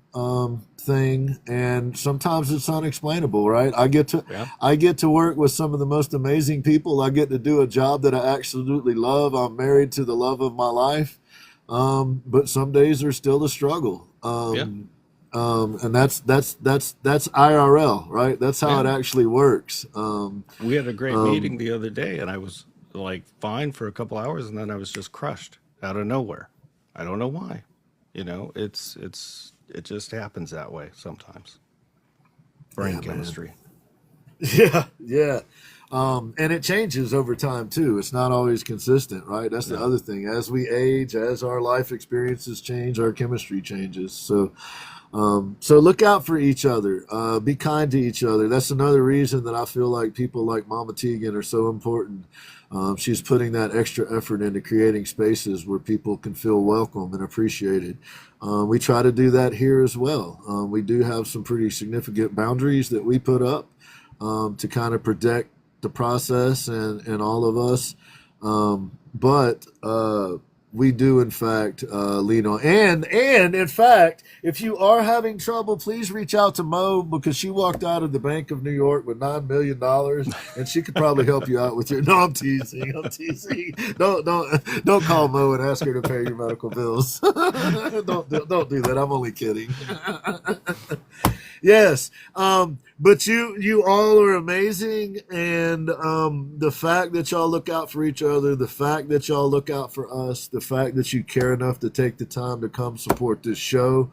A: thing, and sometimes it's unexplainable, right? I get to work with some of the most amazing people. I get to do a job that I absolutely love. I'm married to the love of my life, but some days are still a struggle. And that's IRL, right? That's how it actually works.
B: We had a great meeting the other day, and I was like fine for a couple hours, and then I was just crushed out of nowhere. I don't know why. It just happens that way sometimes. Brain chemistry.
A: Yeah. And it changes over time too. It's not always consistent, right? That's the other thing. As we age, as our life experiences change, our chemistry changes. So look out for each other. Be kind to each other. That's another reason that I feel like people like Mama Tegan are so important. She's putting that extra effort into creating spaces where people can feel welcome and appreciated. We try to do that here as well. We do have some pretty significant boundaries that we put up to kind of protect the process and all of us. But we do in fact lean on. And in fact, if you are having trouble, please reach out to Mo, because she walked out of the Bank of New York with $9 million, and she could probably help you out with your. No, I'm teasing. I'm teasing. Don't call Mo and ask her to pay your medical bills. Don't do that. I'm only kidding. Yes, but you all are amazing, and the fact that y'all look out for each other, the fact that y'all look out for us, the fact that you care enough to take the time to come support this show.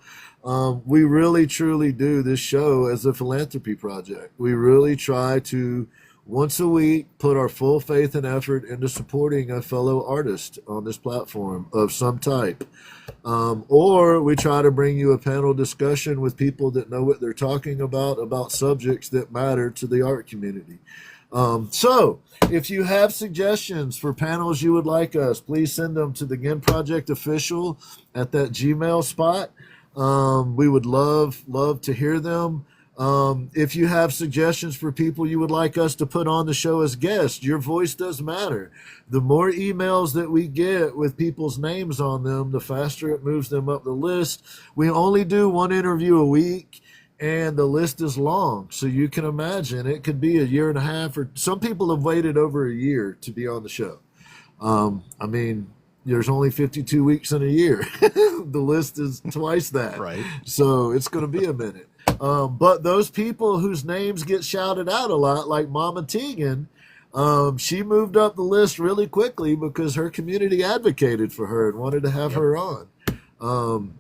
A: We really truly do this show as a philanthropy project. We really try to once a week put our full faith and effort into supporting a fellow artist on this platform of some type. Or we try to bring you a panel discussion with people that know what they're talking about subjects that matter to the art community. So if you have suggestions for panels you would like us, please send them to the Ginn Project Official at that Gmail spot. We would love to hear them. If you have suggestions for people you would like us to put on the show as guests, your voice does matter. The more emails that we get with people's names on them, the faster it moves them up the list. We only do one interview a week, and the list is long. So you can imagine it could be a year and a half, or some people have waited over a year to be on the show. I mean, there's only 52 weeks in a year. The list is twice that.
B: Right.
A: So it's going to be a minute. But those people whose names get shouted out a lot, like Mama Tegan, she moved up the list really quickly because her community advocated for her and wanted to have her on.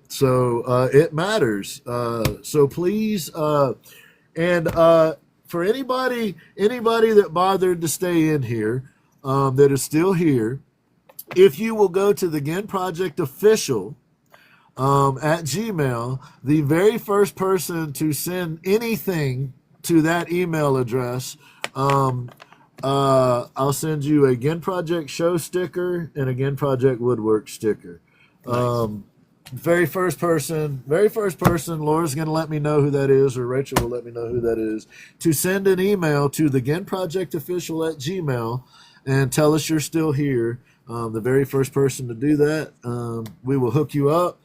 A: So it matters. So please, and for anybody that bothered to stay in here, that is still here, if you will go to the Ginn Project Official at Gmail, the very first person to send anything to that email address, I'll send you a Ginn Project show sticker and a Ginn Project woodwork sticker.
B: Nice.
A: Very first person, Laura's going to let me know who that is, or Rachel will let me know who that is, to send an email to the Ginn Project Official at Gmail and tell us you're still here. The very first person to do that, we will hook you up.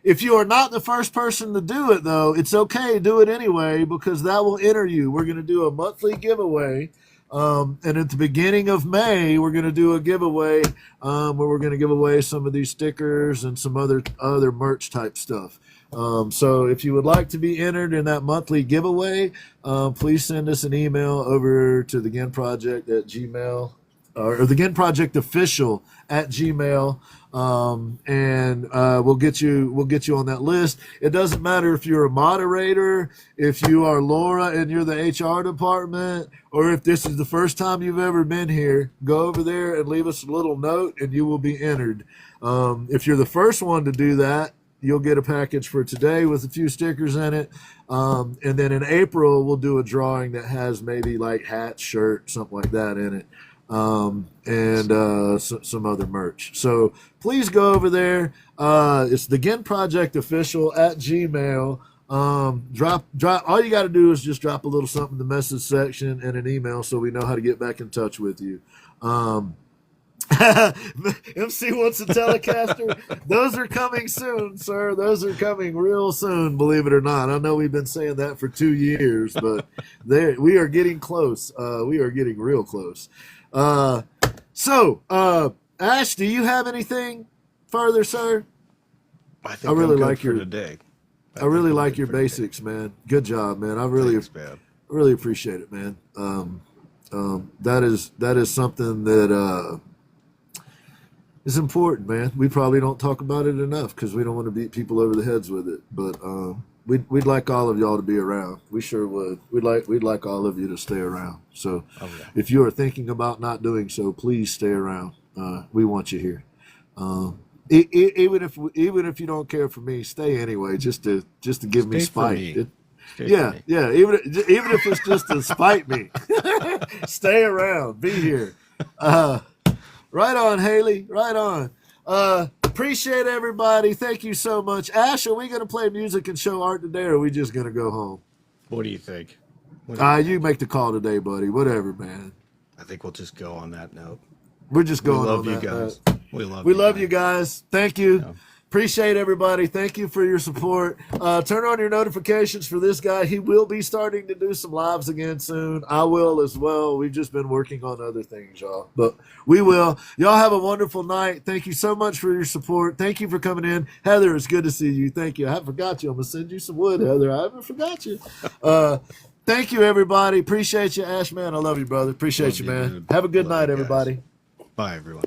A: If you are not the first person to do it, though, it's okay. Do it anyway, because that will enter you. We're going to do a monthly giveaway. And at the beginning of May, we're going to do a giveaway where we're going to give away some of these stickers and some other merch type stuff. So if you would like to be entered in that monthly giveaway, please send us an email over to the Ginn Project at Gmail, or the Ginn Project Official at Gmail. And we'll get you on that list. It doesn't matter if you're a moderator, if you are Laura and you're the HR department, or if this is the first time you've ever been here. Go over there and leave us a little note and you will be entered. If you're the first one to do that, you'll get a package for today with a few stickers in it. And then in April, we'll do a drawing that has maybe like hat, shirt, something like that in it. And some other merch. So please go over there. It's the Ginn Project Official at Gmail. Drop. All you got to do is just drop a little something in the message section and an email so we know how to get back in touch with you. MC wants a Telecaster. Those are coming soon, sir. Those are coming real soon, believe it or not. I know we've been saying that for 2 years, but we are getting close. We are getting real close. So, Ash, do you have anything further, sir?
B: I think I really like your today.
A: I really like your basics, man. Good job, man. I really appreciate it, man. That is something that is important, man. We probably don't talk about it enough because we don't want to beat people over the heads with it. But we'd like all of y'all to be around. We sure would. We'd like all of you to stay around. So if you are thinking about not doing so, please stay around. We want you here. Even if you don't care for me, stay anyway, just to give me spite. Yeah. Even if it's just to spite me, stay around, be here. Right on, Haley. Right on. Appreciate everybody. Thank you so much. Ash, are we going to play music and show art today, or are we just going to go home?
B: What do you think?
A: You make the call today, buddy. Whatever, man.
B: I think we'll just go on that note.
A: We're just going on that
B: note. We love you guys. We love
A: We
B: you
A: love
B: guys.
A: you guys. Thank you.
B: Yeah.
A: Appreciate everybody. Thank you for your support. Turn on your notifications for this guy. He will be starting to do some lives again soon. I will as well. We've just been working on other things, y'all. But we will. Y'all have a wonderful night. Thank you so much for your support. Thank you for coming in. Heather, it's good to see you. Thank you. I haven't forgot you. I'm going to send you some wood, Heather. I haven't forgot you. Thank you, everybody. Appreciate you, Ash, man. I love you, brother. Appreciate
B: Love
A: you,
B: you,
A: man.
B: dude.
A: Have a good
B: Love
A: night,
B: you guys.
A: everybody.
B: Bye, everyone.